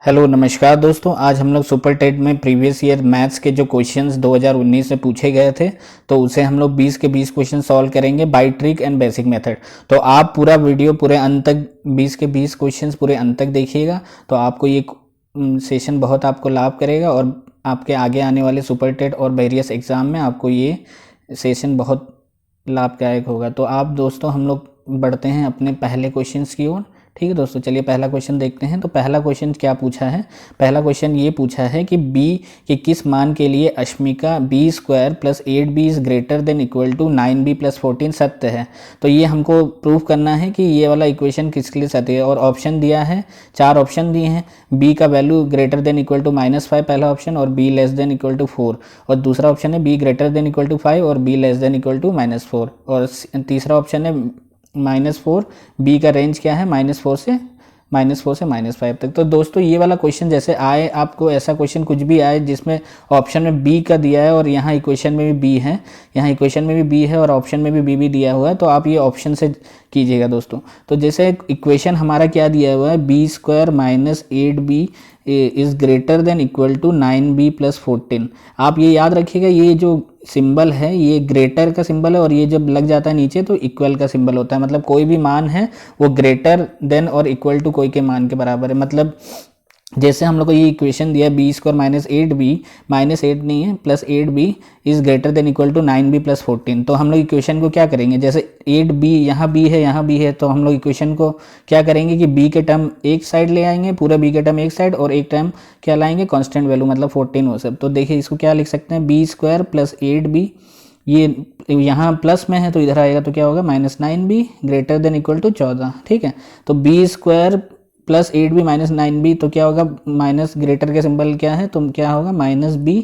Hello नमस्कार दोस्तों। आज हम लोग सुपर टेट में प्रीवियस ईयर मैथ्स के जो क्वेश्चंस 2019 में पूछे गए थे तो उसे हम लोग 20 के 20 क्वेश्चन सॉल्व करेंगे by trick and basic method. तो आप पूरा वीडियो पूरे अंत तक 20 के 20 क्वेश्चंस पूरे अंत तक देखिएगा तो आपको ये सेशन बहुत आपको लाभ करेगा और आपके आगे आने वाले सुपर टेट और वेरियस एग्ज़ाम में आपको ये सेशन बहुत लाभदायक होगा। तो आप दोस्तों हम लोग बढ़ते हैं अपने पहले क्वेश्चंस की ओर। ठीक है दोस्तों, चलिए पहला क्वेश्चन देखते हैं। तो पहला क्वेश्चन क्या पूछा है? पहला क्वेश्चन ये पूछा है कि b के किस मान के लिए अश्मिका b square plus 8b is greater than equal to 9b plus 14 सत्य है। तो ये हमको प्रूव करना है कि ये वाला इक्वेशन किसके लिए सत्य है। और ऑप्शन दिया है, 4 ऑप्शन दिए हैं। b का value greater than equal to -5 पहला ऑप्शन, और b less than equal to 4, और दूसरा ऑप्शन है b greater than equal to 5 और b less than equal to -4, और तीसरा ऑप्शन है -4। बी का रेंज क्या है? -4 से -5 तक। तो दोस्तों ये वाला क्वेश्चन जैसे आए, आपको ऐसा क्वेश्चन कुछ भी आए जिसमें ऑप्शन में बी का दिया है और यहाँ इक्वेशन में भी बी है, यहाँ इक्वेशन में भी बी है और ऑप्शन में भी बी दिया हुआ है, तो आप ये ऑप्शन से कीजिएगा दोस्तों। तो जैसे इक्वेशन हमारा क्या दिया हुआ है, b square minus 8b is greater than equal to 9b plus 14। आप ये याद रखिएगा, ये जो सिंबल है ये ग्रेटर का सिंबल है और ये जब लग जाता है नीचे तो इक्वल का सिंबल होता है। मतलब कोई भी मान है वो ग्रेटर देन और इक्वल टू कोई के मान के बराबर है। मतलब जैसे हम लोग को ये इक्वेशन दिया बी स्क्वायर माइनस 8b, -8 नहीं है, plus 8b is greater than equal to 9b plus 14। तो हम लोग इक्वेशन को क्या करेंगे, जैसे 8b यहाँ b है यहाँ b है, तो हम लोग इक्वेशन को क्या करेंगे कि b के टर्म एक साइड ले आएंगे, पूरा b के टर्म एक साइड, और एक टर्म क्या लाएंगे, कांस्टेंट वैल्यू, मतलब 14 वो सब। तो देखिए इसको क्या लिख सकते हैं, बी स्क्वायर प्लस 8b, ये यहाँ प्लस में है तो इधर आएगा तो क्या होगा, -9b greater than equal to 14। ठीक है, तो B square plus 8b minus 9b, तो क्या होगा, माइनस ग्रेटर के सिंबल क्या है, तो क्या होगा -b,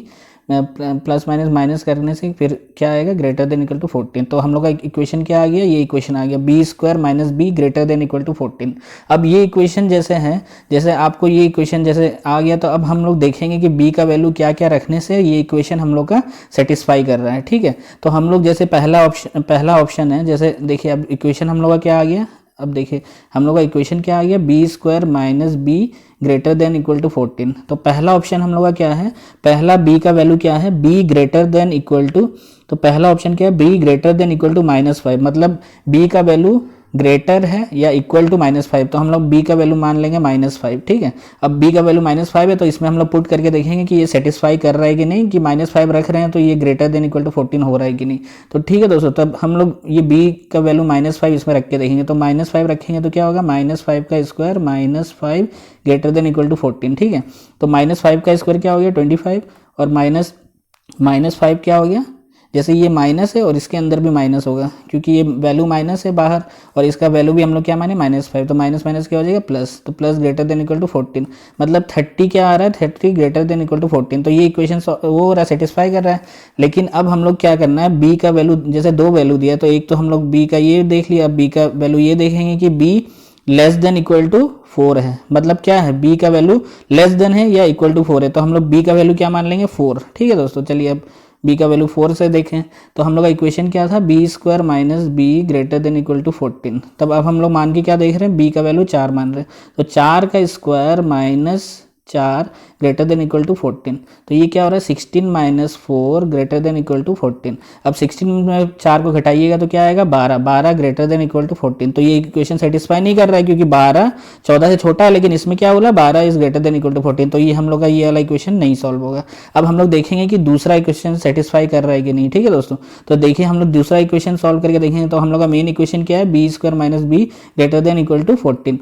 प्लस माइनस माइनस करने से फिर क्या आएगा, ग्रेटर देन इक्वल टू 14। तो हम लोग का इक्वेशन क्या आ गया, ये इक्वेशन आ गया b square minus b greater than equal to 14। अब ये इक्वेशन जैसे है, जैसे आपको ये इक्वेशन जैसे आ गया, तो अब हम लोग देखेंगे कि बी का वैल्यू क्या क्या रखने से ये इक्वेशन हम लोग का सेटिस्फाई कर रहा है। ठीक है, तो हम लोग जैसे पहला ऑप्शन है, जैसे देखिए अब इक्वेशन हम लोग का क्या आ गया, अब देखिए हम लोग का इक्वेशन क्या आ गया, b square minus b greater than equal to 14। तो पहला ऑप्शन हम लोग का क्या है, पहला बी का वैल्यू क्या है, b greater than equal to, तो पहला ऑप्शन क्या है, b greater than equal to -5, मतलब बी का वैल्यू ग्रेटर है या इक्वल टू -5, तो हम लोग b का वैल्यू मान लेंगे -5। ठीक है, अब b का वैल्यू -5 है तो इसमें हम लोग पुट करके देखेंगे कि ये सेटिस्फाई कर रहा है कि नहीं, कि -5 रख रहे हैं तो ये ग्रेटर देन इक्वल टू 14 हो रहा है कि नहीं। तो ठीक है दोस्तों, तब हम लोग ये b का वैल्यू -5 इसमें रख के देखेंगे, तो -5 रखेंगे तो क्या होगा, -5 का square -5 greater than equal to 14। ठीक है, तो -5 का स्क्वायर क्या हो गया, 25, और -5 क्या हो गया, जैसे ये माइनस है और इसके अंदर भी माइनस होगा क्योंकि ये वैल्यू माइनस है बाहर, और इसका वैल्यू भी हम लोग क्या माने, -5, तो माइनस माइनस क्या हो जाएगा, प्लस, तो plus greater than equal to 14, मतलब 30 क्या आ रहा है, 30 ग्रेटर देन इक्वल टू 14। तो ये इक्वेशन वो हो रहा है, सेटिस्फाई कर रहा है। लेकिन अब हम लोग क्या करना है, बी का वैल्यू, जैसे 2 वैल्यू दिया तो एक तो हम लोग बी का ये देख लिया, अब बी का वैल्यू ये देखेंगे कि b less than equal to 4 है, मतलब क्या है, b का वैल्यू लेस देन है या इक्वल टू 4 है, तो हम लोग b का वैल्यू क्या मान लेंगे, 4। ठीक है दोस्तों, चलिए अब b का वैल्यू 4 से देखें, तो हम लोग का इक्वेशन क्या था, b square minus b greater than equal to 14। तब अब हम लोग मान के क्या देख रहे हैं, b का वैल्यू 4 मान रहे हैं, तो 4 का square -4 greater than equal to 14, तो ये क्या हो रहा है, 16 minus 4 greater than equal to 14। अब 16 में 4 को घटाइएगा तो क्या आएगा, 12 ग्रेटर देन इक्वल टू 14। तो ये इक्वेशन सेटिस्फाई नहीं कर रहा है क्योंकि 12 14 से छोटा है, लेकिन इसमें क्या बोला, 12 is greater than equal to 14, तो ये हम लोग का ये वाला इक्वेशन नहीं सॉल्व होगा। अब हम लोग देखेंगे कि दूसरा इक्वेशन सेटिस्फाई कर रहा है कि नहीं। ठीक है दोस्तों, तो देखिए हम लोग दूसरा इक्वेशन सॉल्व करके देखेंगे, तो हम लोग का मेन इक्वेशन क्या है, b square minus b greater than equal to 14।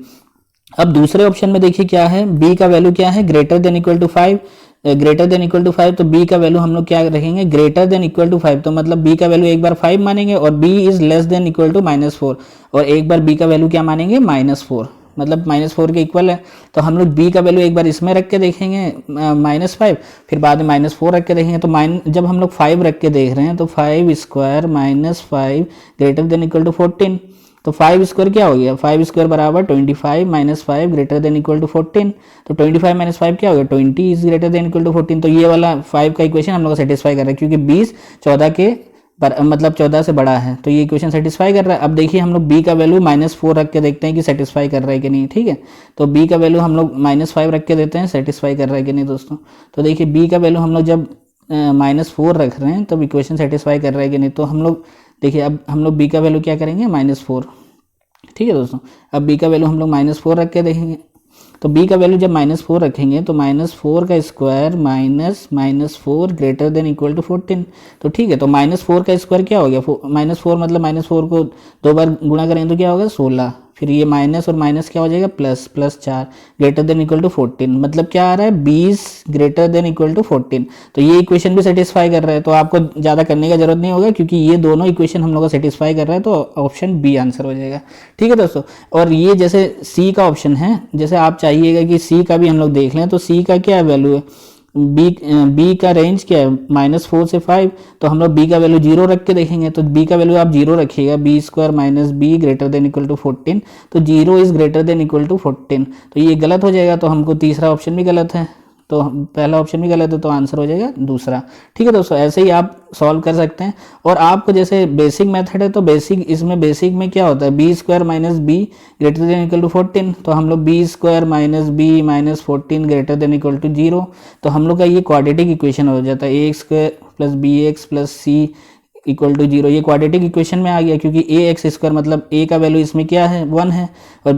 अब दूसरे ऑप्शन में देखिए क्या है, b का वैल्यू क्या है, greater than equal to 5, greater than equal to 5, तो b का वैल्यू हम लोग क्या रखेंगे, ग्रेटर देन इक्वल टू 5, तो मतलब b का वैल्यू एक बार 5 मानेंगे और b is less than equal to -4, और एक बार b का वैल्यू क्या मानेंगे, -4, मतलब -4 के इक्वल है। तो हम लोग b का वैल्यू एक बार इसमें रख के देखेंगे -5, फिर बाद में -4 रख के देखेंगे, तो जब हम लोग 5 रख के देख रहे हैं तो 5 square -5 greater than equal to 14, तो 5 स्क्वायर क्या हो गया, 5 स्क्वायर बराबर 25 minus 5 greater than equal to 14, तो 25 माइनस 5 क्या हो गया, 20 is greater than equal to 14। तो ये वाला 5 का इक्वेशन हम लोग को सेटिस्फाई कर रहा है क्योंकि 20 14 के मतलब 14 से बड़ा है, तो ये इक्वेशन सेटिस्फाई कर रहा है। अब देखिए हम लोग b का वैल्यू -4 रख के देखते हैं कि सेटिस्फाई कर रहा है कि नहीं, ठीक है। तो b का वैल्यू हम लोग -5 रख के देते हैं, सेटिस्फाई कर रहा है कि नहीं दोस्तों। तो देखिए b का वैल्यू हम लोग जब -4 रख रहे हैं तब इक्वेशन सेटिस्फाई कर रहा है कि नहीं। तो हम लोग देखिए अब हम लोग b का वैल्यू क्या करेंगे, -4, ठीक है दोस्तों। अब b का वैल्यू हम लोग -4 रख के देखेंगे। तो b का वैल्यू जब -4 रखेंगे तो -4 का square -4 greater than equal to 14। तो ठीक है, तो -4 का स्क्वायर क्या हो गया, -4 मतलब -4 को 2 बार गुणा करेंगे तो क्या होगा 16, फिर ये माइनस और माइनस क्या हो जाएगा plus, +4 greater than equal to 14, मतलब क्या आ रहा है 20 ग्रेटर देन इक्वल टू 14। तो ये इक्वेशन भी सेटिस्फाई कर रहा है, तो आपको ज़्यादा करने का जरूरत नहीं होगा क्योंकि ये दोनों इक्वेशन हम लोग का सेटिस्फाई कर रहा है, तो ऑप्शन बी आंसर हो जाएगा, ठीक है दोस्तों। और ये जैसे सी का ऑप्शन है, जैसे आप चाहिएगा कि सी का भी हम लोग देख लें, तो सी का क्या वैल्यू है, बी का रेंज क्या है -4 से 5, तो हम लोग बी का वैल्यू 0 रख के देखेंगे। तो बी का वैल्यू आप 0 रखिएगा, b² - b greater than equal to 14, तो 0 is greater than equal to 14, तो ये गलत हो जाएगा। तो हमको तीसरा ऑप्शन भी गलत है, तो पहला ऑप्शन भी गलत है, तो आंसर हो जाएगा दूसरा, ठीक है दोस्तों। ऐसे ही आप सॉल्व कर सकते हैं। और आपको जैसे बेसिक मेथड है, तो इसमें बेसिक में क्या होता है, b² - b greater than equal to 14, तो हम लोग b² - b - 14 greater than equal to 0, तो हम लोग का ये क्वाड्रेटिक इक्वेशन हो जाता है, ax² + bx + c equal to 0। ये क्वाड्रेटिक इक्वेशन में आ गया क्योंकि ax² मतलब a का वैल्यू इसमें क्या है 1 है, और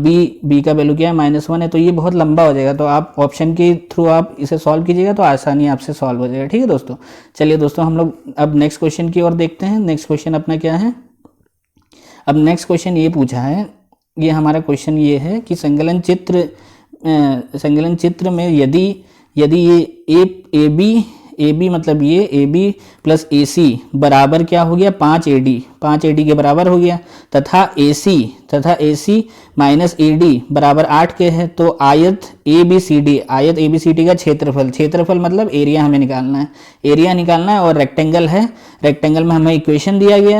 b का वैल्यू क्या है -1 है, तो ये बहुत लंबा हो जाएगा। तो आप ऑप्शन के थ्रू आप इसे सॉल्व कीजिएगा तो आसानी आपसे सॉल्व हो जाएगा, ठीक है दोस्तों। चलिए दोस्तों हम लोग अब नेक्स्ट क्वेश्चन की ओर देखते हैं। नेक्स्ट क्वेश्चन अपना क्या है, अब नेक्स्ट क्वेश्चन ये पूछा है, ये हमारा क्वेश्चन ये है कि संकलन चित्र में यदि ये ए बी मतलब ये ए बी प्लस ए सी बराबर क्या हो गया 5 AD के बराबर हो गया, तथा ए सी माइनस ए डी बराबर 8 के है, तो आयत ए बी सी डी का क्षेत्रफल मतलब एरिया हमें निकालना है, और रेक्टेंगल में हमें इक्वेशन दिया गया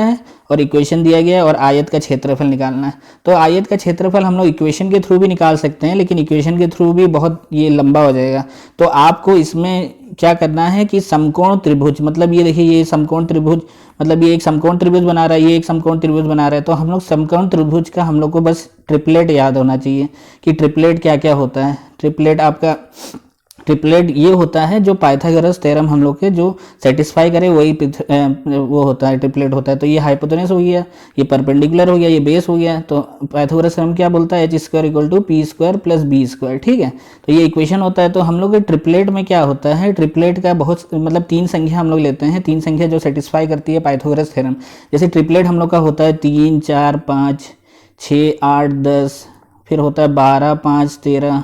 है और आयत का क्षेत्रफल निकालना है। तो आयत का क्षेत्रफल हम लोग इक्वेशन के थ्रू भी निकाल सकते हैं, लेकिन इक्वेशन के थ्रू भी बहुत ये लंबा हो जाएगा। तो आपको इसमें क्या करना है कि समकोण त्रिभुज, मतलब ये देखिए ये समकोण त्रिभुज, मतलब ये एक समकोण त्रिभुज बना रहा है, ये एक समकोण त्रिभुज बना रहा है, तो हम लोग समकोण त्रिभुज का हम लोग को बस ट्रिपलेट याद होना चाहिए कि ट्रिपलेट क्या क्या होता है। ट्रिपलेट ये होता है जो पाइथागोरस थ्योरम हम लोग के जो सेटिस्फाई करे वही वो होता है, ट्रिपलेट होता है। तो ये हाइपोटेनस हो गया, ये परपेंडिकुलर हो गया, ये बेस हो गया, तो पाइथागोरस थ्योरम क्या बोलता है h² = p² + b², ठीक है। तो ये इक्वेशन होता है। तो हम लोग के ट्रिपलेट में क्या होता है, ट्रिपलेट का बहुत मतलब 3 संख्या हम लोग लेते हैं, 3 संख्या जो सेटिस्फाई करती है पाइथागोरस थ्योरम। जैसे ट्रिपलेट हम लोग का होता है 3 4 5 6 8 10, फिर होता है 12 5 13,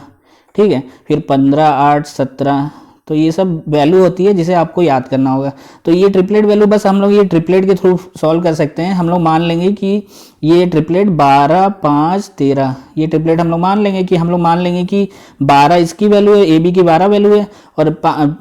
ठीक है, फिर 15 8 17, तो ये सब वैल्यू होती है जिसे आपको याद करना होगा। तो ये ट्रिपलेट वैल्यू बस हम लोग ये ट्रिपलेट के थ्रू सॉल्व कर सकते हैं। हम लोग मान लेंगे कि ये ट्रिपलेट 12 5 13, ये ट्रिपलेट हम लोग मान लेंगे कि 12 इसकी वैल्यू है, ए बी की 12 वैल्यू है, और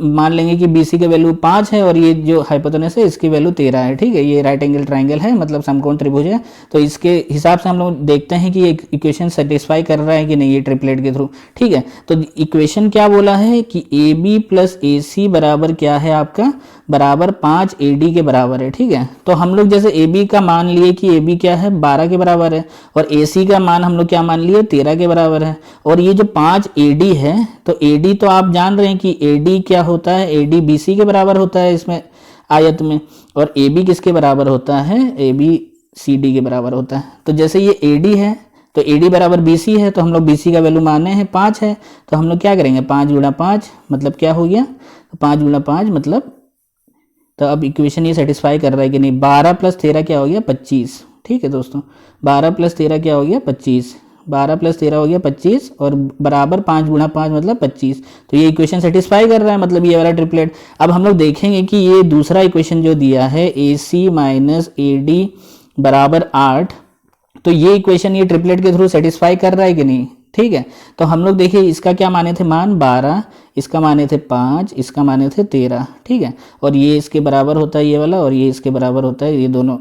मान लेंगे कि बी सी की वैल्यू 5 है, और ये जो हाइपोटेनस है इसकी वैल्यू 13 है, ठीक है। ये राइट एंगल ट्राइंगल है, मतलब समकोण त्रिभुज है। तो इसके हिसाब से हम लोग देखते हैं कि ये इक्वेशन सेटिस्फाई कर रहा है कि नहीं ये ट्रिपलेट के थ्रू, ठीक है। तो इक्वेशन क्या बोला है कि ए बी प्लस ए सी बराबर क्या है आपका, बराबर 5 AD के बराबर है, ठीक है। तो हम लोग जैसे ए बी का मान लिए कि ए बी क्या है 12 के बराबर है, और ए सी का मान हम लोग क्या मान लिए 13 के बराबर है, और ये जो 5 AD है, तो AD तो आप जान रहे हैं कि AD क्या होता है, AD BC के बराबर होता है इसमें आयत में, और AB किसके बराबर होता है, AB CD के बराबर होता है। तो जैसे ये AD है तो AD बराबर BC है, तो हम लोग BC का वैल्यू माने हैं 5 है, तो हम लोग क्या करेंगे 5 × 5 मतलब क्या हो गया, 5 × 5 मतलब, तो अब इक्वेशन ये सेटिस्फाई कर रहा है कि नहीं। 12 + 13 क्या हो गया 25, ठीक है दोस्तों। 12 + 13 क्या हो गया 25, 12 + 13 हो गया 25, और बराबर 5 × 5 मतलब 25। तो ये इक्वेशन सेटिस्फाई कर रहा है, मतलब ये वाला ट्रिपलेट। अब हम लोग देखेंगे कि ये दूसरा इक्वेशन जो दिया है AC - AD बराबर 8, तो ये इक्वेशन ये ट्रिपलेट के थ्रू सेटिस्फाई कर रहा है कि नहीं, ठीक है। तो हम लोग देखिए इसका क्या माने थे मान 12, इसका माने थे 5, इसका माने थे 13, ठीक है, और ये इसके बराबर होता है ये वाला, और ये इसके बराबर होता है ये दोनों,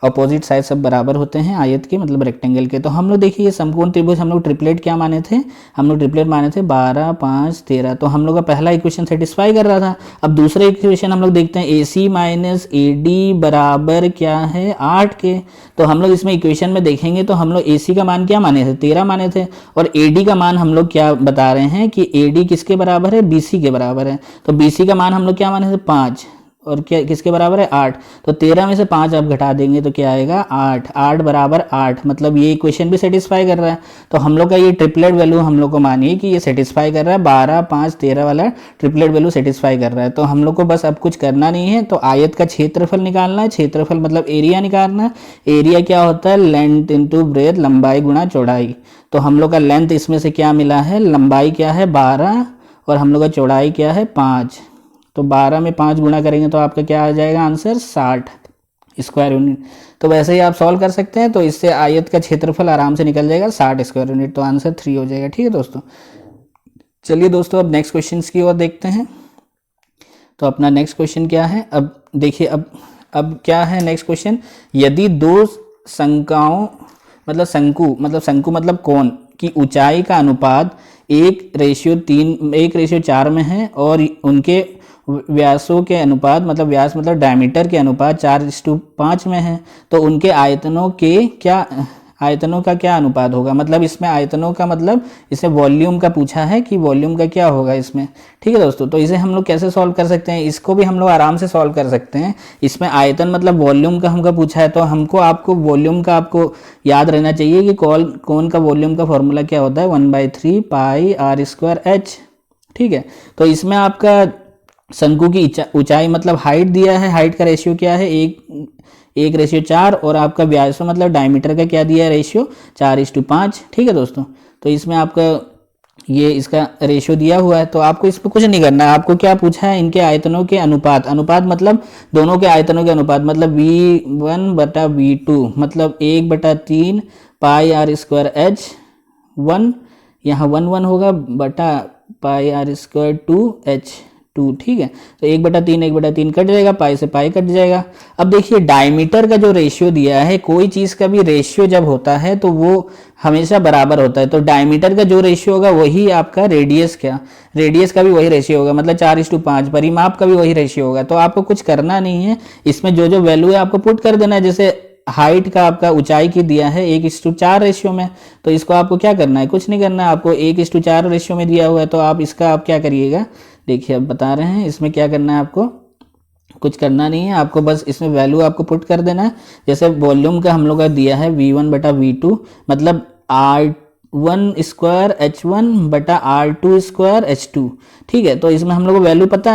अपोजिट साइड सब बराबर होते हैं आयत के, मतलब रेक्टेंगल के। तो हम लोग देखिए ये समकोण त्रिभुज हम लोग ट्रिपलेट क्या माने थे, हम लोग ट्रिपलेट माने थे 12, 5, 13। तो हम लोग का पहला इक्वेशन सेटिस्फाई कर रहा था। अब दूसरा इक्वेशन हम लोग देखते हैं AC माइनस AD बराबर क्या है 8 के। तो हम लोग इसमें इक्वेशन में देखेंगे तो हम लोग AC का मान क्या माने थे 13 माने थे, और AD का मान हम लोग क्या बता रहे हैं कि AD किसके बराबर है, BC के बराबर है। तो BC का मान हम लोग क्या माने थे 5, और क्या किसके बराबर है 8। तो 13 में से 5 आप घटा देंगे तो क्या आएगा 8, 8 बराबर 8, मतलब ये इक्वेशन भी सेटिस्फाई कर रहा है। तो हम लोग का ये ट्रिपलेट वैल्यू हम लोग को मानिए कि ये सेटिस्फाई कर रहा है, 12, 5, 13 वाला ट्रिपलेट वैल्यू सेटिस्फाई कर रहा है। तो हम लोग को बस अब कुछ करना नहीं है, तो आयत का क्षेत्रफल निकालना है, क्षेत्रफल मतलब एरिया निकालना है। एरिया क्या होता है, लेंथ इंटू ब्रेथ, लंबाई गुणा चौड़ाई। तो हम लोग का लेंथ इसमें से क्या मिला है, लंबाई क्या है 12, और हम लोग का चौड़ाई क्या है 5। तो 12 में 5 गुणा करेंगे तो आपका क्या आ जाएगा आंसर 60 स्क्वायर यूनिट। तो वैसे ही आप सॉल्व कर सकते हैं, तो इससे आयत का क्षेत्रफल आराम से निकल जाएगा 60 स्क्वायर यूनिट। तो आंसर 3 हो जाएगा। ठीक है दोस्तों, चलिए दोस्तों अब नेक्स्ट क्वेश्चन की ओर देखते हैं। तो अपना नेक्स्ट क्वेश्चन क्या है, अब देखिए अब क्या है नेक्स्ट क्वेश्चन, यदि दो शंकुओं मतलब शंकु मतलब कोण की ऊंचाई का अनुपात 1:4 में है, और उनके व्यासों के अनुपात मतलब व्यास मतलब डायमीटर के अनुपात 4:5 में है, तो उनके आयतनों का क्या अनुपात होगा। मतलब इसमें आयतनों का मतलब इसे वॉल्यूम का पूछा है कि वॉल्यूम का क्या होगा इसमें। ठीक है दोस्तों, तो इसे हम लोग कैसे सॉल्व कर सकते हैं, इसको भी हम लोग आराम से सॉल्व कर सकते हैं। इसमें आयतन मतलब वॉल्यूम का हमको पूछा है, तो हमको आपको वॉल्यूम का आपको याद रहना चाहिए कि कोण का वॉल्यूम का फॉर्मूला क्या होता है 1/3 पाई r²h। ठीक है, तो इसमें आपका शंकु की ऊंचाई मतलब हाइट दिया है, हाइट का रेशियो क्या है 1:4, और आपका व्यास मतलब डायमीटर का क्या दिया है रेशियो 4:5। ठीक है दोस्तों, तो इसमें आपका ये इसका रेशियो दिया हुआ है, तो आपको इसमें कुछ नहीं करना है। आपको क्या पूछा है, इनके आयतनों के अनुपात मतलब दोनों के आयतनों के अनुपात मतलब V1/V2 मतलब 1/3 पाई r²h 1, यहाँ 1 होगा बटा पाई r²2h 2। ठीक है, तो 1/3 कट जाएगा, पाई से पाई कट जाएगा। अब देखिए डायमीटर का जो रेशियो दिया है, कोई चीज का भी रेशियो जब होता है तो वो हमेशा बराबर होता है। तो डायमीटर का जो रेशियो होगा वही आपका रेडियस का भी वही रेशियो होगा, मतलब 4:5। परिमाप का भी वही रेशियो होगा। तो आपको कुछ करना नहीं है, इसमें जो वैल्यू है आपको पुट कर देना है। जैसे हाइट का आपका ऊंचाई की दिया है 1:4 रेशियो में, तो इसको आपको क्या करना है, कुछ नहीं करना है। आपको 1:4 रेशियो में दिया हुआ है, तो आप इसका आप क्या करिएगा, देखिए अब बता रहे हैं इसमें क्या करना है। आपको कुछ करना नहीं है, आपको बस इसमें वैल्यू आपको पुट कर देना है। जैसे वॉल्यूम का हम लोग का दिया है V1/V2 मतलब R1² H1 बटा R2² H2। ठीक है, तो इसमें हम लोग को वैल्यू पता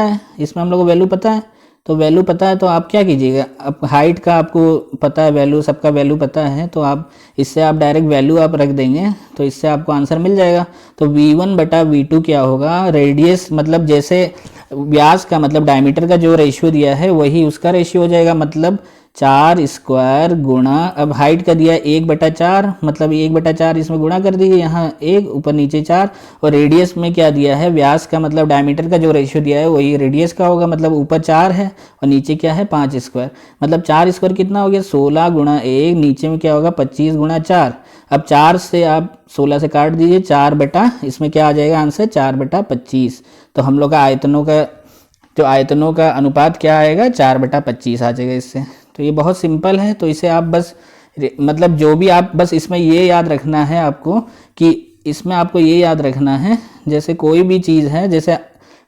है, तो वैल्यू पता है तो आप क्या कीजिएगा, अब हाइट का आपको पता है वैल्यू, सबका वैल्यू पता है, तो आप इससे आप डायरेक्ट वैल्यू आप रख देंगे तो इससे आपको आंसर मिल जाएगा। तो V1/V2 क्या होगा, रेडियस मतलब जैसे व्यास का मतलब डायमीटर का जो रेशियो दिया है वही उसका रेशियो हो जाएगा, मतलब 4² गुणा, अब हाइट का दिया 1/4 मतलब 1/4 इसमें गुणा कर दीजिए, यहाँ 1 ऊपर नीचे 4, और रेडियस में क्या दिया है व्यास का मतलब डायमीटर का जो रेशियो दिया है वही रेडियस का होगा, मतलब ऊपर 4 है और नीचे क्या है 5², मतलब 4² कितना हो गया 16 गुणा 1, नीचे में क्या होगा 25 गुणा 4। अब 4 से आप 16 से काट दीजिए, 4 बटा इसमें क्या आ जाएगा आंसर 4/25। तो हम लोग का आयतनों का अनुपात क्या आएगा 4/25 आ जाएगा इससे। तो ये बहुत सिंपल है, तो इसे आप बस मतलब जो भी आप बस इसमें ये याद रखना है आपको कि इसमें आपको ये याद रखना है, जैसे कोई भी चीज़ है, जैसे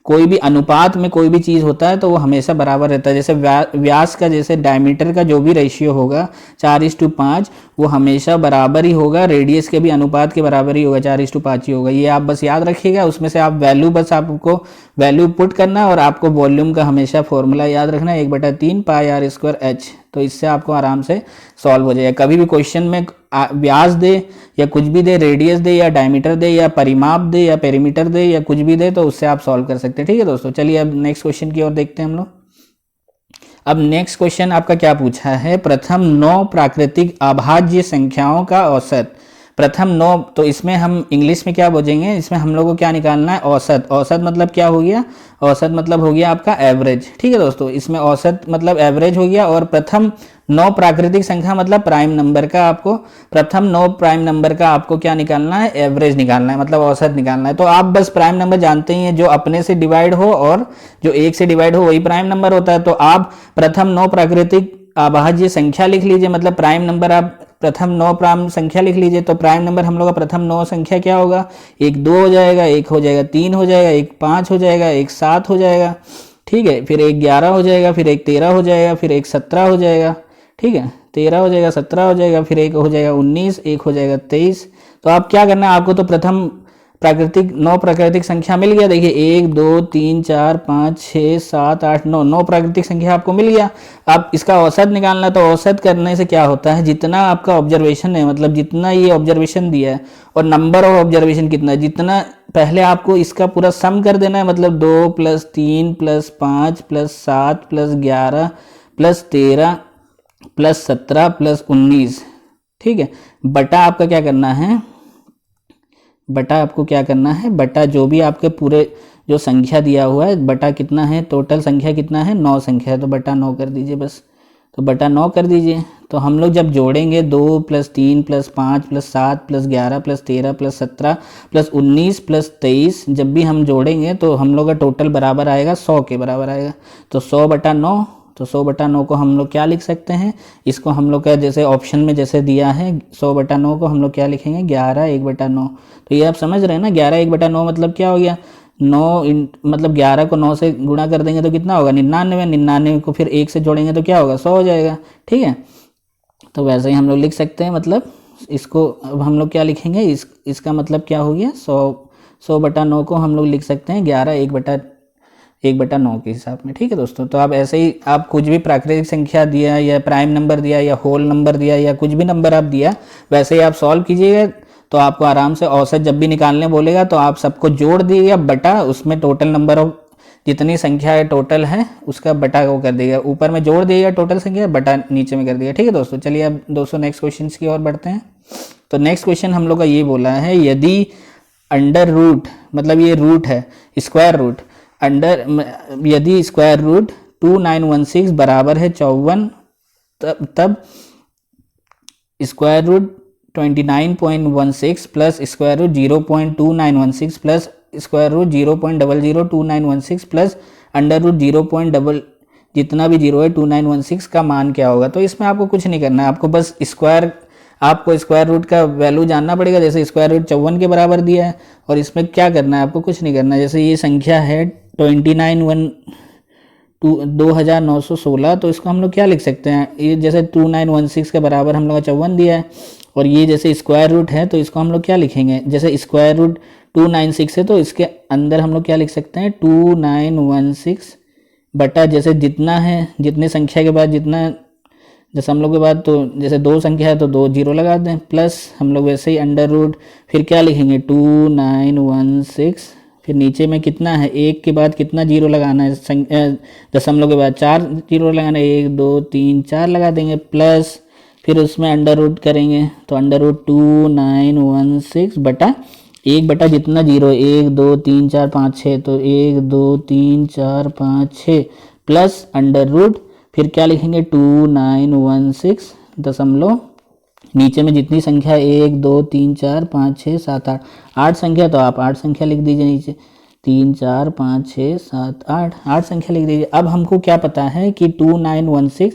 कोई भी अनुपात में कोई भी चीज़ होता है तो वो हमेशा बराबर रहता है। जैसे व्यास का जैसे डायमीटर का जो भी रेशियो होगा 4:5 वो हमेशा बराबर ही होगा, रेडियस के भी अनुपात के बराबर ही होगा, 4:5 ही होगा। ये आप बस याद रखिएगा, उसमें से आप वैल्यू बस आपको वैल्यू पुट करना, और आपको वॉल्यूम का हमेशा फॉर्मूला याद रखना 1/3 पाई r²h। तो इससे आपको आराम से सॉल्व हो जाएगा। कभी भी क्वेश्चन में व्यास दे या कुछ भी दे, रेडियस दे या डायमीटर दे या परिमाप दे या पेरीमीटर दे या कुछ भी दे, तो उससे आप सॉल्व कर सकते हैं। ठीक है दोस्तों, चलिए अब नेक्स्ट क्वेश्चन की ओर देखते हैं हम लोग। अब नेक्स्ट क्वेश्चन आपका क्या पूछा है, प्रथम 9 प्राकृतिक अभाज्य संख्याओं का औसत प्रथम 9, तो इसमें हम इंग्लिश में क्या बोलेंगे, इसमें हम लोग को क्या निकालना है, औसत। औसत मतलब क्या हो गया, औसत मतलब हो गया आपका एवरेज। ठीक है दोस्तों, इसमें औसत मतलब एवरेज हो गया। और प्रथम 9 प्राकृतिक संख्या मतलब प्राइम नंबर का आपको, प्रथम 9 प्राइम नंबर का आपको क्या निकालना है, एवरेज निकालना है, मतलब औसत निकालना है। तो आप बस प्राइम नंबर जानते ही हैं, जो अपने से डिवाइड हो और जो 1 से डिवाइड हो वही प्राइम नंबर होता है। तो आप प्रथम 9 प्राकृतिक अभाज्य संख्या लिख लीजिए, मतलब प्राइम नंबर आप प्रथम 9 प्राइम संख्या लिख लीजिए। तो प्राइम नंबर हम लोग का प्रथम 9 संख्या क्या होगा, एक 2 हो जाएगा, एक हो जाएगा 3 हो जाएगा, एक 5 हो जाएगा, एक 7 हो जाएगा, ठीक है, फिर एक 11 हो जाएगा, फिर एक 13 हो जाएगा, फिर एक 17 हो जाएगा, ठीक है, 13 हो जाएगा, 17 हो जाएगा, फिर एक हो जाएगा 19, एक हो जाएगा 23। तो आप क्या करना है, आपको तो प्रथम प्राकृतिक 9 प्राकृतिक संख्या मिल गया। देखिए 1 2 3 4 5 6 7 8 9, 9 प्राकृतिक संख्या आपको मिल गया। अब इसका औसत निकालना है। तो औसत करने से क्या होता है, जितना आपका ऑब्जर्वेशन है, मतलब जितना ये ऑब्जर्वेशन दिया है और नंबर ऑफ ऑब्जर्वेशन कितना है, जितना पहले आपको इसका पूरा सम कर देना है, मतलब 2 + 3 + 5 + 7 + 11 + 13 + 17 + 19, ठीक है, बटा आपका क्या करना है, बटा आपको क्या करना है, बटा जो भी आपके पूरे जो संख्या दिया हुआ है, बटा कितना है, टोटल संख्या कितना है, 9 संख्या है, तो बटा 9 कर दीजिए बस। तो बटा 9 कर दीजिए। तो हम लोग जब जोड़ेंगे 2 + 3 + 5 + 7 + 11 + 13 + 17 + 19 + 23, जब भी हम जोड़ेंगे तो हम लोग का टोटल बराबर आएगा 100 के बराबर आएगा। तो 100 बटा 9, तो 100 बटा 9 को हम लोग क्या लिख सकते हैं, इसको हम लोग का जैसे ऑप्शन में जैसे दिया है 100 बटा 9 को हम लोग क्या लिखेंगे, 11 1 बटा 9। तो ये आप समझ रहे हैं ना, 11 1 बटा 9 मतलब क्या हो गया, 9 मतलब 11 को 9 से गुणा कर देंगे तो कितना होगा, 99, 99 को फिर 1 से जोड़ेंगे तो क्या होगा, 100 हो जाएगा, ठीक है। तो वैसे ही हम लोग लिख सकते हैं, मतलब इसको अब हम लोग क्या लिखेंगे, इसका मतलब क्या हो गया, 100 बटा 9 को हम लोग लिख सकते हैं 11 1 बटा 9 के हिसाब में, ठीक है दोस्तों। तो आप ऐसे ही आप कुछ भी प्राकृतिक संख्या दिया या प्राइम नंबर दिया या होल नंबर दिया या कुछ भी नंबर आप दिया, वैसे ही आप सॉल्व कीजिएगा। तो आपको आराम से औसत जब भी निकालने बोलेगा तो आप सबको जोड़ दीजिएगा, बटा उसमें टोटल नंबर ऑफ जितनी संख्या है टोटल है उसका बटा वो कर देगा, ऊपर में जोड़ दिएगा टोटल संख्या, बटा नीचे में कर दिएगा, ठीक है दोस्तों। चलिए अब दोस्तों नेक्स्ट क्वेश्चन की ओर बढ़ते हैं। तो नेक्स्ट क्वेश्चन हम लोग का ये बोला है, यदि अंडर रूट, मतलब ये रूट है, स्क्वायर रूट, यदि स्क्वायर रूट 2916 बराबर है 54, तब square root 29.16 plus square root 0.2916 plus square root 0.002916 plus under root 0. जितना भी जीरो है 2916 का मान क्या होगा। तो इसमें आपको कुछ नहीं करना है, आपको बस आपको स्क्वायर रूट का वैल्यू जानना पड़ेगा। जैसे स्क्वायर रूट 54 के बराबर दिया है और इसमें क्या करना है, आपको कुछ नहीं करना है। जैसे ये संख्या है 2916, तो इसको हम लोग क्या लिख सकते हैं, ये जैसे 2916 के बराबर हम लोग का 54 दिया है और ये जैसे स्क्वायर रूट है तो इसको हम लोग क्या लिखेंगे, जैसे स्क्वायर रूट 296 है तो इसके अंदर हम लोग क्या लिख सकते हैं 2916 बटा जैसे जितना है, जितने संख्या के बाद जितना दशमलव के बाद, तो जैसे 2 संख्या है तो 2 जीरो लगा दें, प्लस हम लोग वैसे ही अंडर रूट फिर क्या लिखेंगे 2916, फिर नीचे में कितना है, 1 के बाद कितना जीरो लगाना है, दशमलव के बाद 4 जीरो लगाना है, 1 2 3 4 लगा देंगे, प्लस फिर उसमें अंडर रूट करेंगे तो अंडर रूट 2916 बटा 1 बटा जितना जीरो 1 2 3 4 5 6, तो 1 2 3 4 5 6 प्लस अंडर रूट फिर क्या लिखेंगे 2916 दशमलव नीचे में जितनी संख्या 1 2 3 4 5 6 7 8 8 संख्या, तो आप 8 संख्या लिख दीजिए नीचे, 3 4 5 6 7 8 8 संख्या लिख दीजिए। अब हमको क्या पता है कि 2916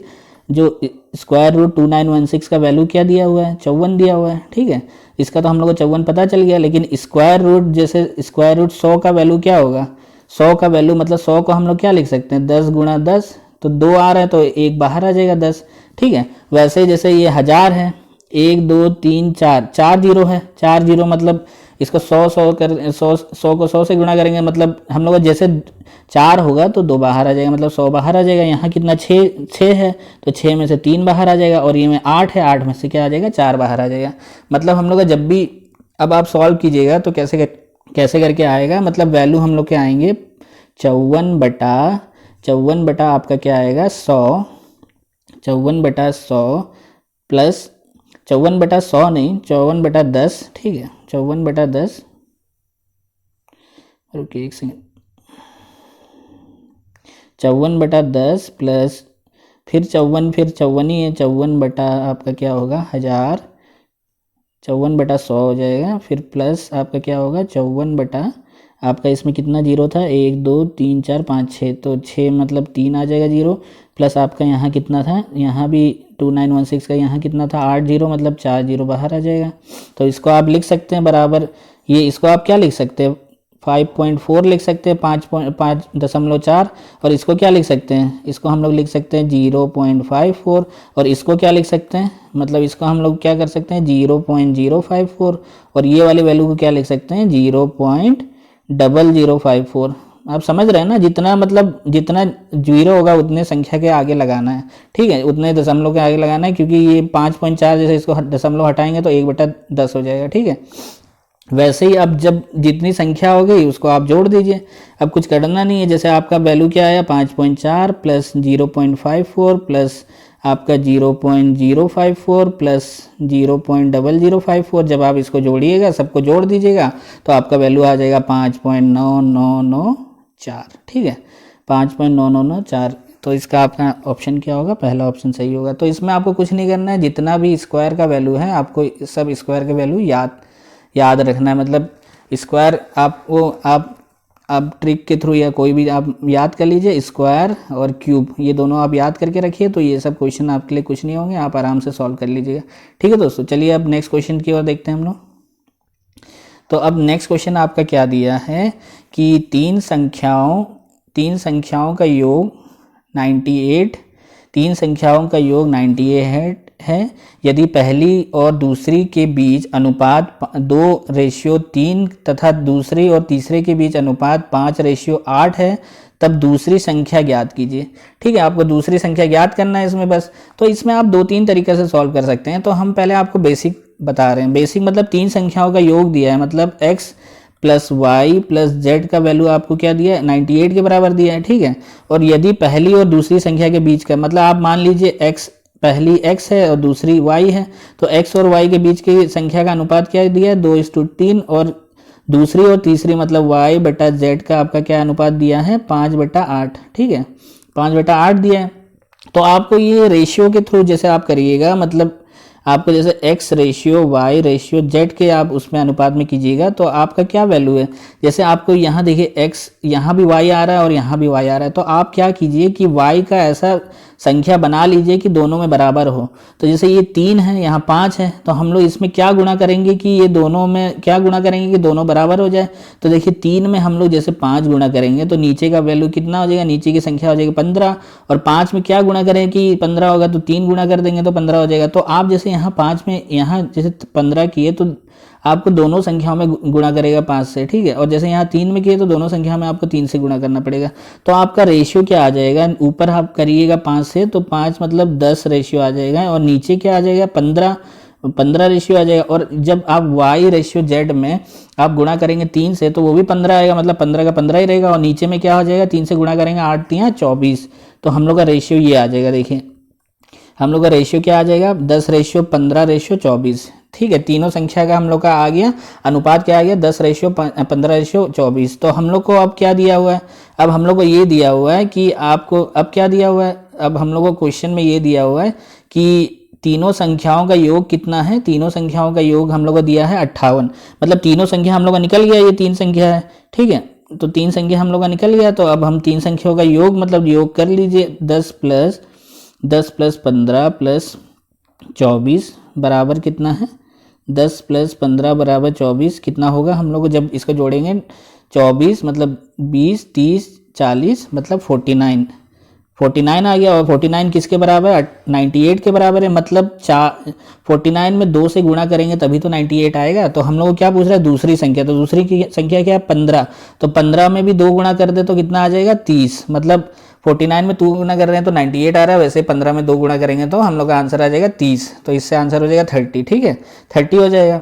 जो स्क्वायर रूट 2916 का वैल्यू क्या दिया हुआ है, 54 दिया हुआ है, ठीक है। इसका तो हम लोग को 54 पता चल गया, लेकिन स्क्वायर रूट जैसे स्क्वायर रूट 100 का वैल्यू क्या होगा, 100 का वैल्यू मतलब 100 को हम लोग क्या लिख सकते हैं 10 गुणा 10, तो 2 आ रहा है तो 1 बाहर आ जाएगा 10, ठीक है। वैसे जैसे ये 1000 है, 1 2 3 4 4 जीरो है, 4 जीरो मतलब इसको 100 को 100 से गुणा करेंगे, मतलब हम लोग जैसे 4 होगा तो 2 बाहर आ जाएगा, मतलब 100 बाहर आ जाएगा। यहाँ कितना 6 है तो 6 में से 3 बाहर आ जाएगा, और ये में 8 है, 8 में से क्या आ जाएगा 4 बाहर आ जाएगा। मतलब हम लोग जब भी अब आप सॉल्व कीजिएगा तो कैसे करके आएगा, मतलब वैल्यू हम लोग के आएंगे 54 बटा आपका क्या आएगा 100, 54 बटा 100 प्लस 54/100 नहीं, 54/10, ठीक है, 54/10, रुकिए एक सेकेंड, 54/10 प्लस फिर 54 ही है, 54 बटा आपका क्या होगा 1000, 54/100 हो जाएगा, फिर प्लस आपका क्या होगा 54 बटा आपका इसमें कितना जीरो था, 1 2 3 4 5 6, तो 6 मतलब 3 आ जाएगा जीरो, प्लस आपका यहाँ कितना था, यहाँ भी 2916 का यहाँ कितना था 8 जीरो, मतलब 4 जीरो बाहर आ जाएगा। तो इसको आप लिख सकते हैं बराबर, ये इसको आप क्या लिख सकते हैं 5.4 लिख सकते हैं, 5.4, और इसको क्या लिख सकते हैं, इसको हम लोग लिख सकते हैं 0.54, और इसको क्या लिख सकते हैं, मतलब इसको हम लोग क्या कर सकते हैं 0.054, और ये वाली वैल्यू को क्या लिख सकते हैं 0.0054। आप समझ रहे हैं ना, जितना मतलब जितना जीरो होगा उतने संख्या के आगे लगाना है, ठीक है, उतने दशमलव के आगे लगाना है, क्योंकि ये 5.4 जैसे इसको दशमलव हटाएंगे तो 1/10 हो जाएगा, ठीक है। वैसे ही अब जब जितनी संख्या हो गई उसको आप जोड़ दीजिए, अब कुछ करना नहीं है, जैसे आपका वैल्यू क्या आया 5.4 प्लस 0.54 प्लस आपका 0.054 प्लस 0.0054, जब आप इसको जोड़िएगा सबको जोड़ दीजिएगा तो आपका वैल्यू आ जाएगा 5.9994, ठीक है, 5.9994। तो इसका आपका ऑप्शन क्या होगा, पहला ऑप्शन सही होगा। तो इसमें आपको कुछ नहीं करना है, जितना भी स्क्वायर का वैल्यू है आपको सब स्क्वायर के वैल्यू याद रखना है, मतलब स्क्वायर आप ट्रिक के थ्रू या कोई भी आप याद कर लीजिए, स्क्वायर और क्यूब ये दोनों आप याद करके रखिए, तो ये सब क्वेश्चन आपके लिए कुछ नहीं होंगे, आप आराम से सॉल्व कर लीजिएगा, ठीक है दोस्तों। चलिए अब नेक्स्ट क्वेश्चन की ओर देखते हैं हम लोग। तो अब नेक्स्ट क्वेश्चन आपका क्या दिया है कि तीन संख्याओं का योग 98, तीन संख्याओं का योग 98 है, यदि पहली और दूसरी के बीच अनुपात 2:3 तथा दूसरे और तीसरे के बीच अनुपात 5:8 है, तब दूसरी संख्या ज्ञात कीजिए, ठीक है। आपको दूसरी संख्या ज्ञात करना है इसमें बस। तो इसमें आप 2-3 तरीके से सॉल्व कर सकते हैं। तो हम पहले आपको बेसिक बता रहे हैं। बेसिक मतलब तीन संख्याओं का योग दिया है, मतलब x plus y plus z का वैल्यू आपको क्या दिया है 98 के बराबर दिया है, ठीक है। और यदि पहली और दूसरी संख्या के बीच का, मतलब आप मान लीजिए x पहली x है और दूसरी y है, तो x और y के बीच की संख्या का अनुपात क्या दिया है 2:3, और दूसरी और तीसरी मतलब y बटा z का आपका क्या अनुपात दिया है 5/8, ठीक है, 5/8 दिया है। तो आपको ये रेशियो के थ्रू जैसे आप करिएगा, मतलब आपको जैसे x ratio y ratio z के आप उसमें अनुपात में कीजिएगा, तो आपका क्या वैल्यू है, जैसे आपको यहाँ देखिए x यहाँ भी y आ रहा है और यहाँ भी y आ रहा है, तो आप क्या कीजिए कि y का ऐसा संख्या बना लीजिए कि दोनों में बराबर हो। तो जैसे ये 3 है, यहाँ 5 है, तो हम लोग इसमें क्या गुणा करेंगे कि ये दोनों में क्या गुणा करेंगे कि दोनों बराबर हो जाए। तो देखिए 3 में हम लोग जैसे 5 गुणा करेंगे तो नीचे का वैल्यू कितना हो जाएगा, नीचे की संख्या हो जाएगी 15, और 5 में क्या गुणा करें कि 15 होगा, तो 3 गुणा कर देंगे तो 15 हो जाएगा। तो आप जैसे यहाँ 5 में यहाँ जैसे 15 किए तो आपको दोनों संख्याओं में गुणा करेगा 5 से, ठीक है। और जैसे यहाँ 3 में किए तो दोनों संख्या में आपको 3 से गुणा करना पड़ेगा। तो आपका रेशियो क्या आ जाएगा, ऊपर आप करिएगा 5 से, तो 5 मतलब 10 रेशियो आ जाएगा, और नीचे क्या आ जाएगा 15 रेशियो आ जाएगा। और जब आप y रेशियो z में आप गुणा करेंगे 3 से तो वो भी 15 आएगा, मतलब 15 का 15 ही रहेगा, और नीचे में क्या हो जाएगा 3 से गुणा करेंगे 8 3 24। तो हम लोग का रेशियो ये आ जाएगा, देखिए हम लोग का रेशियो क्या आ जाएगा 10:15:24, ठीक है। तीनों संख्या का हम लोग का आ गया अनुपात, क्या आ गया 10:15:24। तो हम लोग को अब क्या दिया हुआ है, अब हम लोग को ये दिया हुआ है कि आपको अब क्या दिया हुआ है, अब हम लोग को क्वेश्चन में ये दिया हुआ है कि तीनों संख्याओं का योग कितना है, तीनों संख्याओं का योग हम लोग को दिया है 58, मतलब तीनों संख्या हम लोग का निकल गया, ये 3 संख्या है, ठीक है। तो 3 संख्या हम लोग का निकल गया, तो अब हम 3 संख्याओं का योग मतलब योग कर लीजिए, 10 + 15 + 24 बराबर कितना है 10 + 15 = 24, कितना होगा हम लोग को जब इसको जोड़ेंगे 24 मतलब 20 30 40 मतलब 49 आ गया। और 49 किसके बराबर है 98 के बराबर है, मतलब 49 में 2 से गुणा करेंगे तभी तो 98 आएगा। तो हम लोग को क्या पूछ रहा है दूसरी संख्या, तो दूसरी की संख्या क्या है 15, तो 15 में भी 2 गुणा कर दे तो कितना आ जाएगा 30, मतलब 49 में 2 गुणा कर रहे हैं तो 98 आ रहा है, वैसे 15 में 2 गुणा करेंगे तो हम लोग का आंसर आ जाएगा 30, तो इससे आंसर हो जाएगा 30, ठीक है 30 हो जाएगा।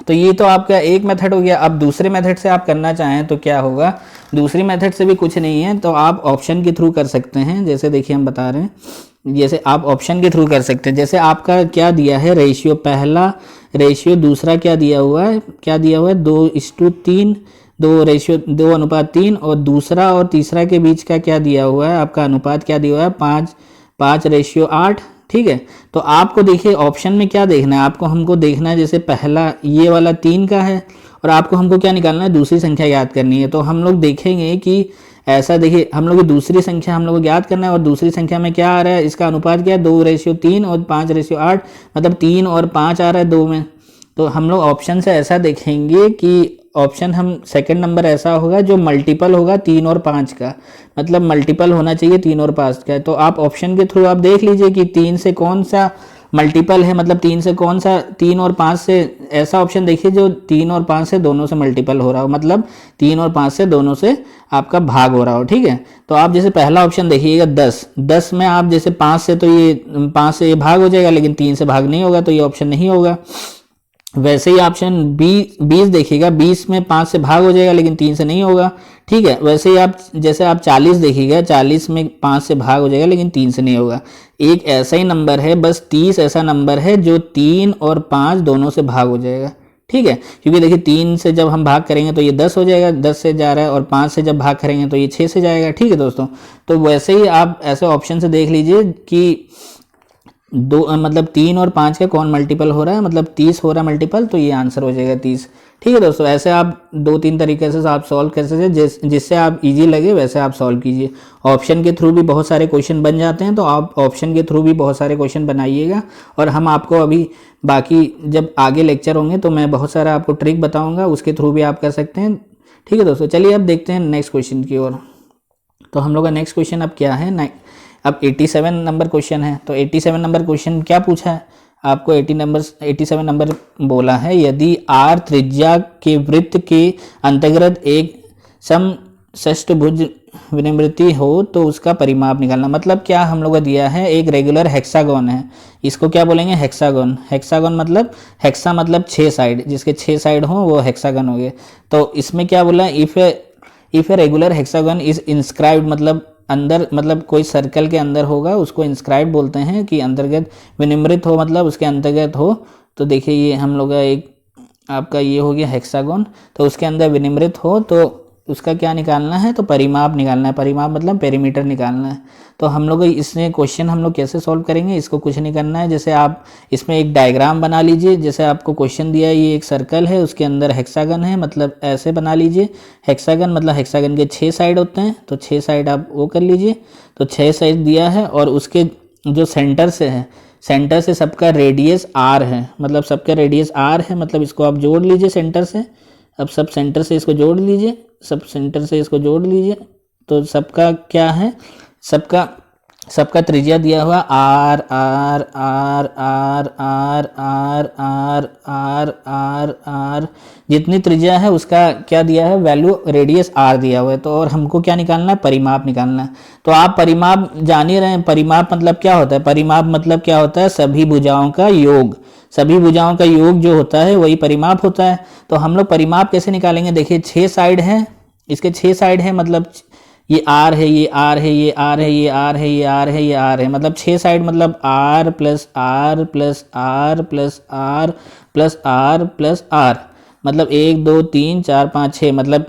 तो ये तो आपका एक मेथड हो गया। अब दूसरे मेथड से आप करना चाहें तो क्या होगा, दूसरी मेथड से भी कुछ नहीं है, तो आप ऑप्शन के थ्रू कर सकते हैं। जैसे देखिए हम बता रहे हैं, जैसे आप ऑप्शन के थ्रू कर सकते हैं। जैसे आपका क्या दिया है रेशियो, पहला रेशियो, दूसरा क्या दिया हुआ है, 2:3, 2:3, और दूसरा और तीसरा के बीच का क्या दिया हुआ है, आपका अनुपात क्या दिया हुआ है, 5:8। ठीक है, तो आपको देखिए ऑप्शन में क्या देखना है, आपको हमको देखना है जैसे पहला ये वाला 3 का है, और आपको हमको क्या निकालना है, दूसरी संख्या याद करनी है। तो हम लोग देखेंगे कि ऐसा, देखिए हम लोग की दूसरी संख्या हम लोग को याद करना है, और दूसरी संख्या में क्या आ रहा है, इसका अनुपात क्या है, 2:3 और 5:8, मतलब 3 और 5 आ रहा है 2 में। तो हम लोग ऑप्शन से ऐसा देखेंगे कि ऑप्शन हम सेकंड नंबर ऐसा होगा जो मल्टीपल होगा 3 और 5 का, मतलब मल्टीपल होना चाहिए 3 और 5 का। तो आप ऑप्शन के थ्रू आप देख लीजिए कि 3 से कौन सा मल्टीपल है, मतलब 3 से कौन सा, 3 और 5 से ऐसा ऑप्शन देखिए जो 3 और 5 से दोनों से मल्टीपल हो रहा हो, मतलब 3 और 5 से दोनों से आपका भाग हो रहा हो। ठीक है, तो आप जैसे पहला ऑप्शन देखिएगा 10 में आप जैसे 5 से, तो ये 5 से ये भाग हो जाएगा, लेकिन 3 से भाग नहीं होगा, तो ये ऑप्शन नहीं होगा। वैसे ही ऑप्शन 20 देखिएगा, 20 में 5 से भाग हो जाएगा, लेकिन 3 से नहीं होगा। ठीक है, वैसे ही आप जैसे आप 40 देखिएगा, 40 में 5 से भाग हो जाएगा, लेकिन 3 से नहीं होगा। एक ऐसा ही नंबर है, बस 30 ऐसा नंबर है जो 3 और 5 दोनों से भाग हो जाएगा। ठीक है, क्योंकि देखिए 3 से जब हम भाग करेंगे तो ये 10 हो जाएगा, 10 से जा रहा है, और 5 से जब भाग करेंगे तो ये 6 से जाएगा। ठीक है दोस्तों, तो वैसे ही आप ऐसे ऑप्शन से देख लीजिए कि मतलब 3 और 5 का कौन मल्टीपल हो रहा है, मतलब 30 हो रहा है मल्टीपल, तो ये आंसर हो जाएगा 30। ठीक है दोस्तों, ऐसे आप 2-3 तरीके से आप सॉल्व कर सकते हैं, जिससे आप इजी लगे वैसे आप सॉल्व कीजिए। ऑप्शन के थ्रू भी बहुत सारे क्वेश्चन बन जाते हैं, तो आप ऑप्शन के थ्रू भी बहुत सारे क्वेश्चन बनाइएगा, और हम आपको अभी बाकी जब आगे लेक्चर होंगे तो मैं बहुत सारा आपको ट्रिक बताऊँगा, उसके थ्रू भी आप कर सकते हैं। ठीक है दोस्तों, चलिए अब देखते हैं नेक्स्ट क्वेश्चन की ओर। तो हम लोग का नेक्स्ट क्वेश्चन अब क्या है, अब 87 नंबर क्वेश्चन है। तो 87 नंबर क्वेश्चन क्या पूछा है आपको, 87 नंबर बोला है, यदि आर त्रिज्या के वृत्त के अंतर्गत एक समषष्टभुज विनिवृत्ति हो तो उसका परिमाप निकालना। मतलब क्या हम लोग को दिया है, एक रेगुलर हेक्सागोन है, इसको क्या बोलेंगे, हेक्सागोन। हेक्सागोन मतलब, हेक्सा मतलब 6 साइड, जिसके 6 साइड हो वो हेक्सागन हो गए। तो इसमें क्या बोला, if a regular hexagon is inscribed, मतलब अंदर, मतलब कोई सर्कल के अंदर होगा उसको इंस्क्राइब बोलते हैं, कि अंतर्गत विनिमृत हो, मतलब उसके अंतर्गत हो। तो देखिए ये हम लोग का एक आपका ये हो गया हेक्सागोन, तो उसके अंदर विनिमृत हो तो उसका क्या निकालना है, तो परिमाप निकालना है। परिमाप मतलब पेरीमीटर निकालना है। तो हम लोग इसमें क्वेश्चन हम लोग कैसे सॉल्व करेंगे, इसको कुछ नहीं करना है, जैसे आप इसमें एक डायग्राम बना लीजिए। जैसे आपको क्वेश्चन दिया है, ये एक सर्कल है, उसके अंदर हेक्सागन है, मतलब ऐसे बना लीजिए। हेक्सागन मतलब हेक्सागन के 6 साइड होते हैं, तो 6 साइड आप वो कर लीजिए। तो 6 साइड दिया है, और उसके जो सेंटर से है, सेंटर से सबका रेडियस आर है, मतलब सबका रेडियस आर है, मतलब इसको आप जोड़ लीजिए सेंटर से। अब सब सेंटर से इसको जोड़ लीजिए, सब सेंटर से इसको जोड़ लीजिए। तो सबका क्या है, सबका त्रिज्या दिया हुआ r r r r r r r r r r, जितनी त्रिज्या है उसका क्या दिया है, वैल्यू रेडियस आर दिया हुआ है। तो और हमको क्या निकालना है, परिमाप निकालना है। तो आप परिमाप जान ही रहे हैं, परिमाप मतलब क्या होता है, परिमाप मतलब क्या होता है, सभी भुजाओं का योग। सभी भुजाओं का योग जो होता है वही परिमाप होता है। तो हम लोग परिमाप कैसे निकालेंगे, देखिए 6 साइड है, इसके 6 साइड है, मतलब ये आर है, ये आर है, ये आर है, ये आर है, ये आर है, ये आर है, मतलब 6 साइड, मतलब r plus r plus r plus r plus r plus r, मतलब 1 2 3 4 5 6, मतलब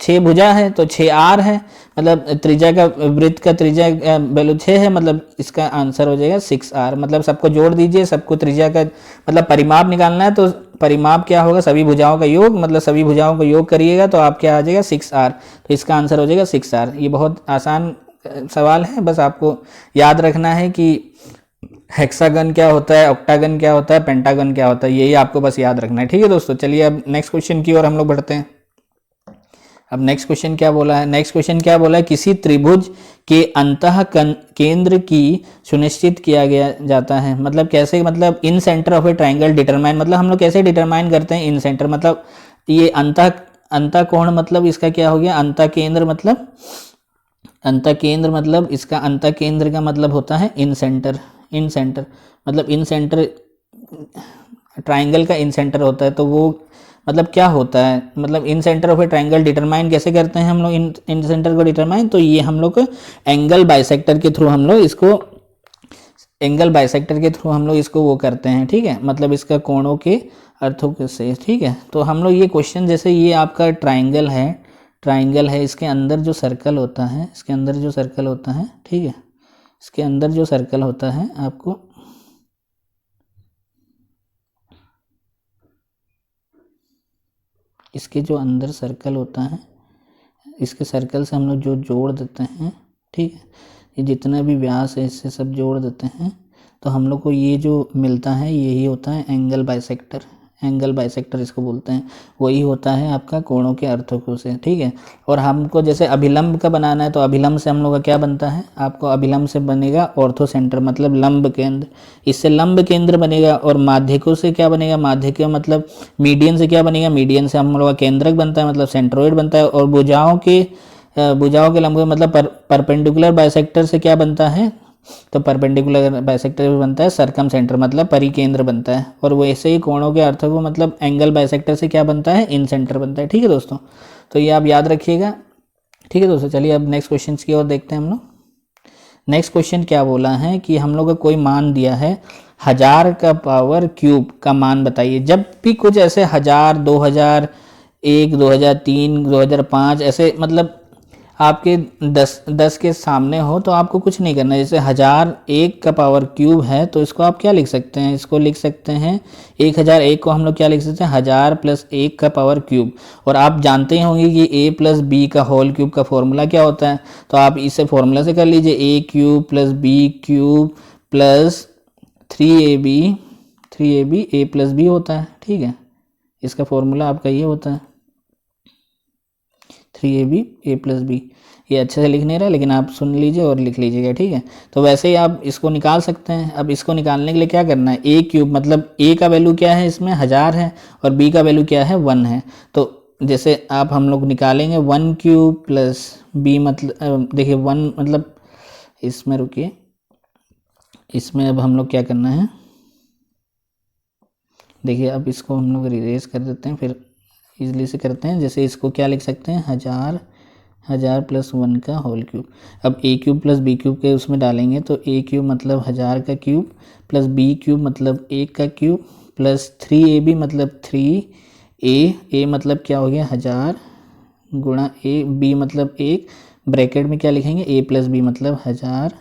6 भुजा है, तो 6 आर है, मतलब त्रिज्या का, वृत्त का त्रिज्या वैल्यू 6 है, मतलब इसका आंसर हो जाएगा 6 आर। मतलब सबको जोड़ दीजिए, सबको त्रिज्या का मतलब परिमाप निकालना है। तो परिमाप क्या होगा, सभी भुजाओं का योग, मतलब सभी भुजाओं का योग करिएगा तो आप क्या आ जाएगा 6 आर। तो इसका आंसर हो जाएगा 6 आर। ये बहुत आसान सवाल है, बस आपको याद रखना है कि हेक्सागन क्या होता है, ऑक्टागन क्या होता है, पेंटागन क्या होता है, यही आपको बस याद रखना है। ठीक है दोस्तों, चलिए अब नेक्स्ट क्वेश्चन की ओर हम लोग बढ़ते हैं। अब नेक्स्ट क्वेश्चन क्या बोला है, नेक्स्ट क्वेश्चन क्या बोला है, किसी त्रिभुज के अंतः केंद्र की सुनिश्चित किया गया जाता है। मतलब कैसे, मतलब incentre of a triangle determine, मतलब हम लोग कैसे डिटरमाइन करते हैं इन सेंटर, मतलब ये अंतः कोण, मतलब इसका क्या हो गया, अंतः केंद्र, मतलब इसका अंतः केंद्र का मतलब होता है इन सेंटर। इन सेंटर मतलब इन सेंटर, ट्राइंगल का इन सेंटर होता है। तो वो मतलब क्या होता है, मतलब incentre of a triangle determine कैसे करते हैं हम लोग इन सेंटर को डिटरमाइन, तो ये हम लोग एंगल बाइसेक्टर के थ्रू हम लोग इसको एंगल बाइसेक्टर के थ्रू हम लोग इसको वो करते हैं, ठीक है, मतलब इसका कोणों के अर्थों से, ठीक है। तो हम लोग ये क्वेश्चन, जैसे ये आपका ट्राइंगल है, इसके अंदर जो सर्कल होता है, ठीक है, इसके अंदर जो सर्कल होता है आपको इसके जो अंदर सर्कल होता है, इसके सर्कल से हम लोग जो जोड़ देते हैं, ठीक है, ये जितना भी व्यास है इससे सब जोड़ देते हैं, तो हम लोग को ये जो मिलता है यही होता है एंगल बाइसेक्टर इसको बोलते हैं। वही होता है आपका कोणों के अर्थकों से, ठीक है। और हमको जैसे अभिलंब का बनाना है, तो अभिलंब से हम लोग का क्या बनता है, आपको अभिलंब से बनेगा ऑर्थो सेंटर, मतलब लंब केंद्र, इससे लंब केंद्र बनेगा। और माध्यकों से क्या बनेगा, माध्यक मतलब मीडियन से क्या बनेगा, मीडियन से हम लोग का केंद्रक बनता है, मतलब सेंट्रोइड बनता है। और भुजाओं के लंब मतलब परपेंडिकुलर बाइसेक्टर से क्या बनता है, तो परपेंडिकुलर बाइसेक्टर भी बनता है सर्कम सेंटर, मतलब परिकेंद्र बनता है। और वैसे ही कोणों के अर्थकों मतलब एंगल बाइसेक्टर से क्या बनता है, इन सेंटर बनता है, ठीक है दोस्तों। तो ये आप याद रखिएगा, ठीक है दोस्तों। चलिए अब नेक्स्ट क्वेश्चन की ओर देखते हैं हम लोग। नेक्स्ट क्वेश्चन क्या बोला है कि हम लोग का कोई मान दिया है 1000 का पावर क्यूब का मान बताइए। जब भी कुछ ऐसे 1000, 2001, 2003, 2005 ऐसे मतलब आपके 10 के सामने हो तो आपको कुछ नहीं करना है। जैसे 1001 का पावर क्यूब है तो इसको आप क्या लिख सकते हैं, इसको लिख सकते हैं 1001 को हम लोग क्या लिख सकते हैं, 1000 + 1 का पावर क्यूब। और आप जानते ही होंगे कि a + b का होल क्यूब का फॉर्मूला क्या होता है, तो आप इसे फॉर्मूला से कर लीजिए, a³ + b³ + 3ab a + b होता है, ठीक है। इसका फॉर्मूला आपका ये होता है 3ab a + b। ये अच्छे से लिख नहीं रहा लेकिन आप सुन लीजिए और लिख लीजिएगा, ठीक है। तो वैसे ही आप इसको निकाल सकते हैं। अब इसको निकालने के लिए क्या करना है, a³ मतलब a का वैल्यू क्या है इसमें 1000 है और b का वैल्यू क्या है 1 है। तो जैसे आप हम लोग निकालेंगे 1³ + b मतलब देखिए 1 मतलब इसमें रुकिए, इसमें अब हम लोग क्या करना है, देखिए अब इसको हम लोग इरेज कर देते हैं, फिर इजली से करते हैं। जैसे इसको क्या लिख सकते हैं, 1000 + 1 का होल क्यूब। अब a³ + b³ के उसमें डालेंगे तो a³ मतलब 1000 का क्यूब + b³ मतलब 1 का क्यूब + 3ab मतलब 3a मतलब क्या हो गया 1000 गुणा a, b मतलब 1, ब्रैकेट में क्या लिखेंगे a + b मतलब 1000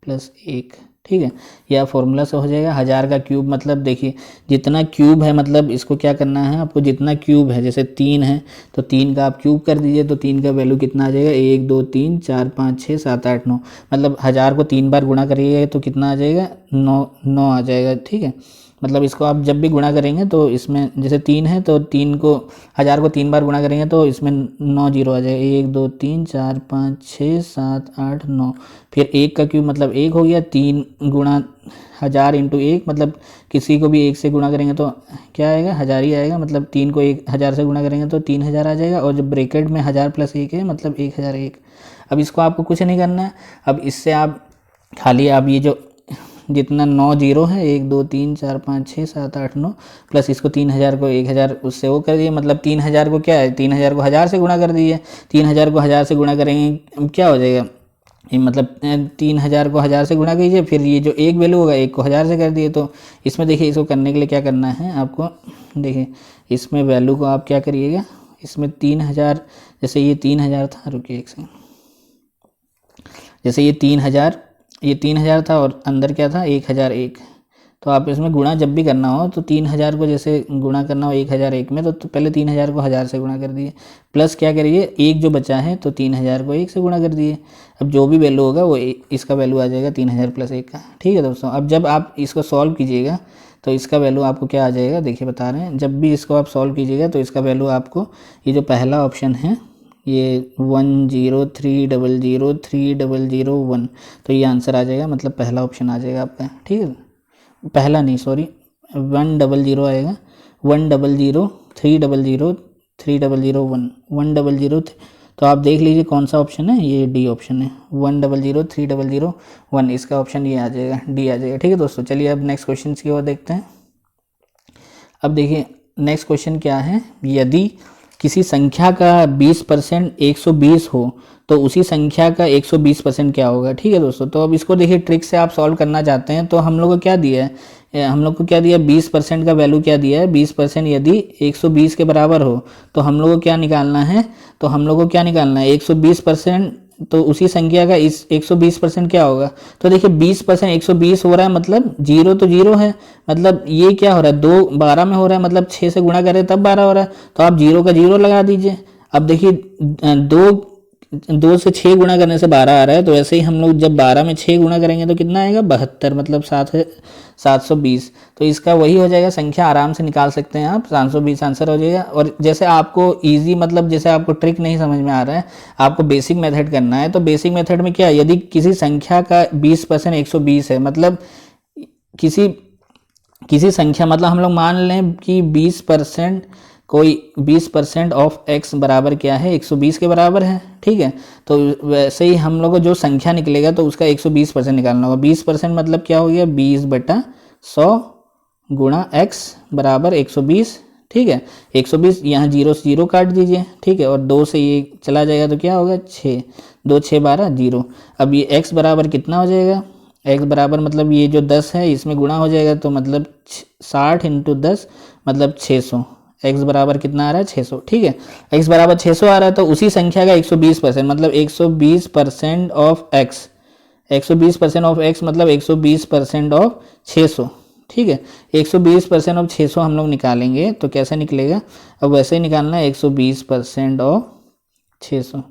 + 1, ठीक है। यह फॉर्मूला से हो जाएगा। 1000 का क्यूब मतलब देखिए जितना क्यूब है मतलब इसको क्या करना है आपको, जितना क्यूब है जैसे 3 है तो 3 का आप क्यूब कर दीजिए, तो 3 का वैल्यू कितना आ जाएगा 1 2 3 4 5 6 7 8 9, मतलब 1000 को 3 बार गुणा करिएगा तो कितना आ जाएगा 9 आ जाएगा, ठीक है। मतलब इसको आप जब भी गुणा करेंगे तो इसमें जैसे 3 है तो 1000 को 3 बार गुणा करेंगे तो इसमें 9 जीरो आ जाएगा, 1 2 3 4 5 6 7 8 9। फिर 1 का क्यूब मतलब 1 हो गया, 3 गुणा 1000 × 1 मतलब किसी को भी 1 से गुणा करेंगे तो क्या आएगा 1000 ही आएगा, मतलब 3 को 1000 से गुणा करेंगे तो 3000 आ जाएगा। और जब ब्रैकेट में 1000 + 1 है मतलब 1001। अब इसको आपको कुछ नहीं करना है। अब इससे आप खाली आप ये जो जितना 9 जीरो है 1 2 3 4 5 6 7 8 9 प्लस इसको 3000 को 1000 उससे वो कर दिए, मतलब 3000 को क्या है 3000 को 1000 से गुणा कर दिए। 3000 को 1000 से गुणा करेंगे क्या हो जाएगा, मतलब 3000 को 1000 से गुणा कीजिए, फिर ये जो एक वैल्यू होगा 1 को 1000 से कर दिए। तो इसमें देखिए इसको करने के लिए क्या करना है आपको, देखिए इसमें वैल्यू को आप क्या करिएगा, इसमें 3000 जैसे ये 3000 था, रुकिए एक सेकंड, जैसे ये 3000 था और अंदर क्या था 1001, तो आप इसमें गुणा जब भी करना हो तो 3000 को जैसे गुणा करना हो 1001 में तो पहले 3000 को 1000 से गुणा कर दिए, प्लस क्या करिए एक जो बचा है तो 3000 को 1 से गुणा कर दिए। अब जो भी वैल्यू होगा वो इसका वैल्यू आ जाएगा 3000 + 1 का, ठीक है दोस्तों। अब जब आप इसको सॉल्व कीजिएगा तो इसका वैल्यू आपको क्या आ जाएगा, देखिए बता रहे हैं, जब भी इसको आप सॉल्व कीजिएगा तो इसका वैल्यू आपको ये जो पहला ऑप्शन है ये 103003001, तो ये आंसर आ जाएगा, मतलब पहला ऑप्शन आ जाएगा आपका, ठीक है। पहला नहीं सॉरी 100 आएगा, 10030030001 100, तो आप देख लीजिए कौन सा ऑप्शन है, ये डी ऑप्शन है 1003001, इसका ऑप्शन ये आ जाएगा, डी आ जाएगा, ठीक है दोस्तों। चलिए अब नेक्स्ट क्वेश्चन की ओर देखते हैं। अब देखिए नेक्स्ट क्वेश्चन क्या है, यदि किसी संख्या का 20% 120 हो तो तो उसी संख्या का 120% क्या होगा। ठीक है दोस्तों, तो अब इसको देखिए ट्रिक से आप सॉल्व करना चाहते हैं तो हम लोग को क्या दिया है, हम लोग को क्या दिया, 20% का वैल्यू क्या दिया है, 20% यदि 120 के बराबर हो तो हम लोग को क्या निकालना है, तो हम लोग को क्या निकालना है 120%, तो उसी संख्या का इस 120% क्या होगा। तो देखिए 20% 120 हो रहा है, मतलब जीरो तो जीरो है, मतलब ये क्या हो रहा है, 2 12 में हो रहा है, मतलब 6 से गुणा करें तब 12 हो रहा है, तो आप जीरो का जीरो लगा दीजिए। अब देखिए दो से 6 गुणा करने से 12 आ रहा है, तो ऐसे ही हम लोग जब 12 में 6 गुणा करेंगे तो कितना आएगा 72, मतलब 720। तो इसका वही हो जाएगा, संख्या आराम से निकाल सकते हैं आप, 720 आंसर हो जाएगा। और जैसे आपको इजी, मतलब जैसे आपको ट्रिक नहीं समझ में आ रहा है, आपको बेसिक मेथड करना है, तो बेसिक मेथड में क्या है, यदि किसी संख्या का 20% 120 है, मतलब किसी संख्या, मतलब हम लोग मान लें कि 20% कोई 20% ऑफ x बराबर क्या है 120 के बराबर है। ठीक है, तो वैसे ही हम लोग को जो संख्या निकलेगा तो उसका 120% निकालना होगा। 20% मतलब क्या हो गया 20/100 गुणा x बराबर 120। ठीक है, 120 यहाँ जीरो से जीरो काट दीजिए। ठीक है, और 2 से ये चला जाएगा तो क्या होगा 6, 2 6 12 0। अब ये x बराबर कितना हो जाएगा, x बराबर मतलब ये जो 10 है इसमें गुणा हो जाएगा, तो मतलब 60 × 10 मतलब 600। x बराबर कितना आ रहा है 600। ठीक है, x बराबर 600 आ रहा है, तो उसी संख्या का 120% मतलब 120% ऑफ x, 120% ऑफ x मतलब 120% ऑफ 600। ठीक है, 120% ऑफ 600 हम लोग निकालेंगे तो कैसे निकलेगा, अब वैसे ही निकालना है 120% ऑफ 600।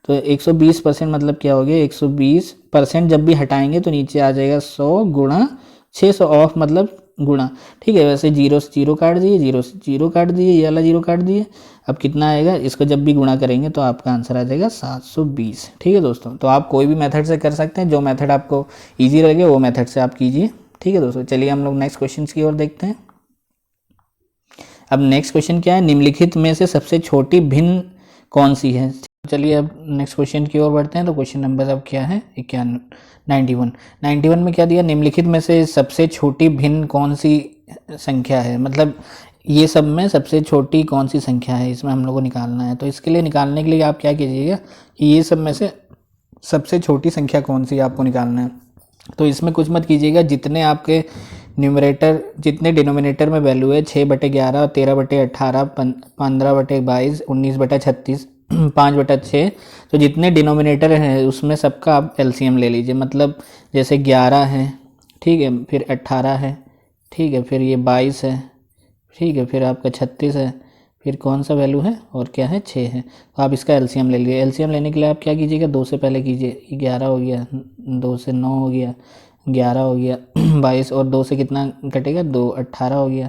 तो 120% मतलब क्या हो गया, 120% जब भी हटाएंगे तो नीचे आ जाएगा 100 गुणा 600 ऑफ मतलब गुणा। ठीक है, वैसे जीरो से जीरो काट दिए, जीरो से जीरो काट दिए, ये वाला जीरो काट दिए। अब कितना आएगा, इसको जब भी गुणा करेंगे तो आपका आंसर आ जाएगा 720। ठीक है दोस्तों, तो आप कोई भी मेथड से कर सकते हैं, जो मेथड आपको ईजी लगे वो मेथड से आप कीजिए। ठीक है दोस्तों, चलिए हम लोग नेक्स्ट क्वेश्चन की ओर देखते हैं। अब नेक्स्ट क्वेश्चन क्या है, निम्नलिखित में से सबसे छोटी भिन्न कौन सी है। चलिए अब नेक्स्ट क्वेश्चन की ओर बढ़ते हैं। तो क्वेश्चन नंबर अब क्या है 91 में क्या दिया, निम्नलिखित में से सबसे छोटी भिन्न कौन सी संख्या है, मतलब ये सब में सबसे छोटी कौन सी संख्या है, इसमें हम लोग को निकालना है। तो इसके लिए निकालने के लिए आप क्या कीजिएगा कि ये सब में से सबसे छोटी संख्या कौन सी आपको निकालना है। तो इसमें कुछ मत कीजिएगा, जितने आपके न्यूमरेटर जितने डिनोमिनेटर में वैल्यू है 6/11, 13/18, 15/22, 19/36, 5/6, तो जितने डिनोमिनेटर हैं उसमें सबका आप एलसीएम ले लीजिए। मतलब जैसे 11 है, ठीक है, फिर 18 है, ठीक है, फिर ये 22 है, ठीक है, फिर आपका 36 है, फिर कौन सा वैल्यू है और क्या है 6 है। तो आप इसका एलसीएम ले लीजिए। एलसीएम लेने के लिए आप क्या कीजिएगा, 2 से पहले कीजिए, 11 हो गया, 2 से 9 हो गया, 11 हो गया 22, और 2 से कितना कटेगा 2, 18 हो गया।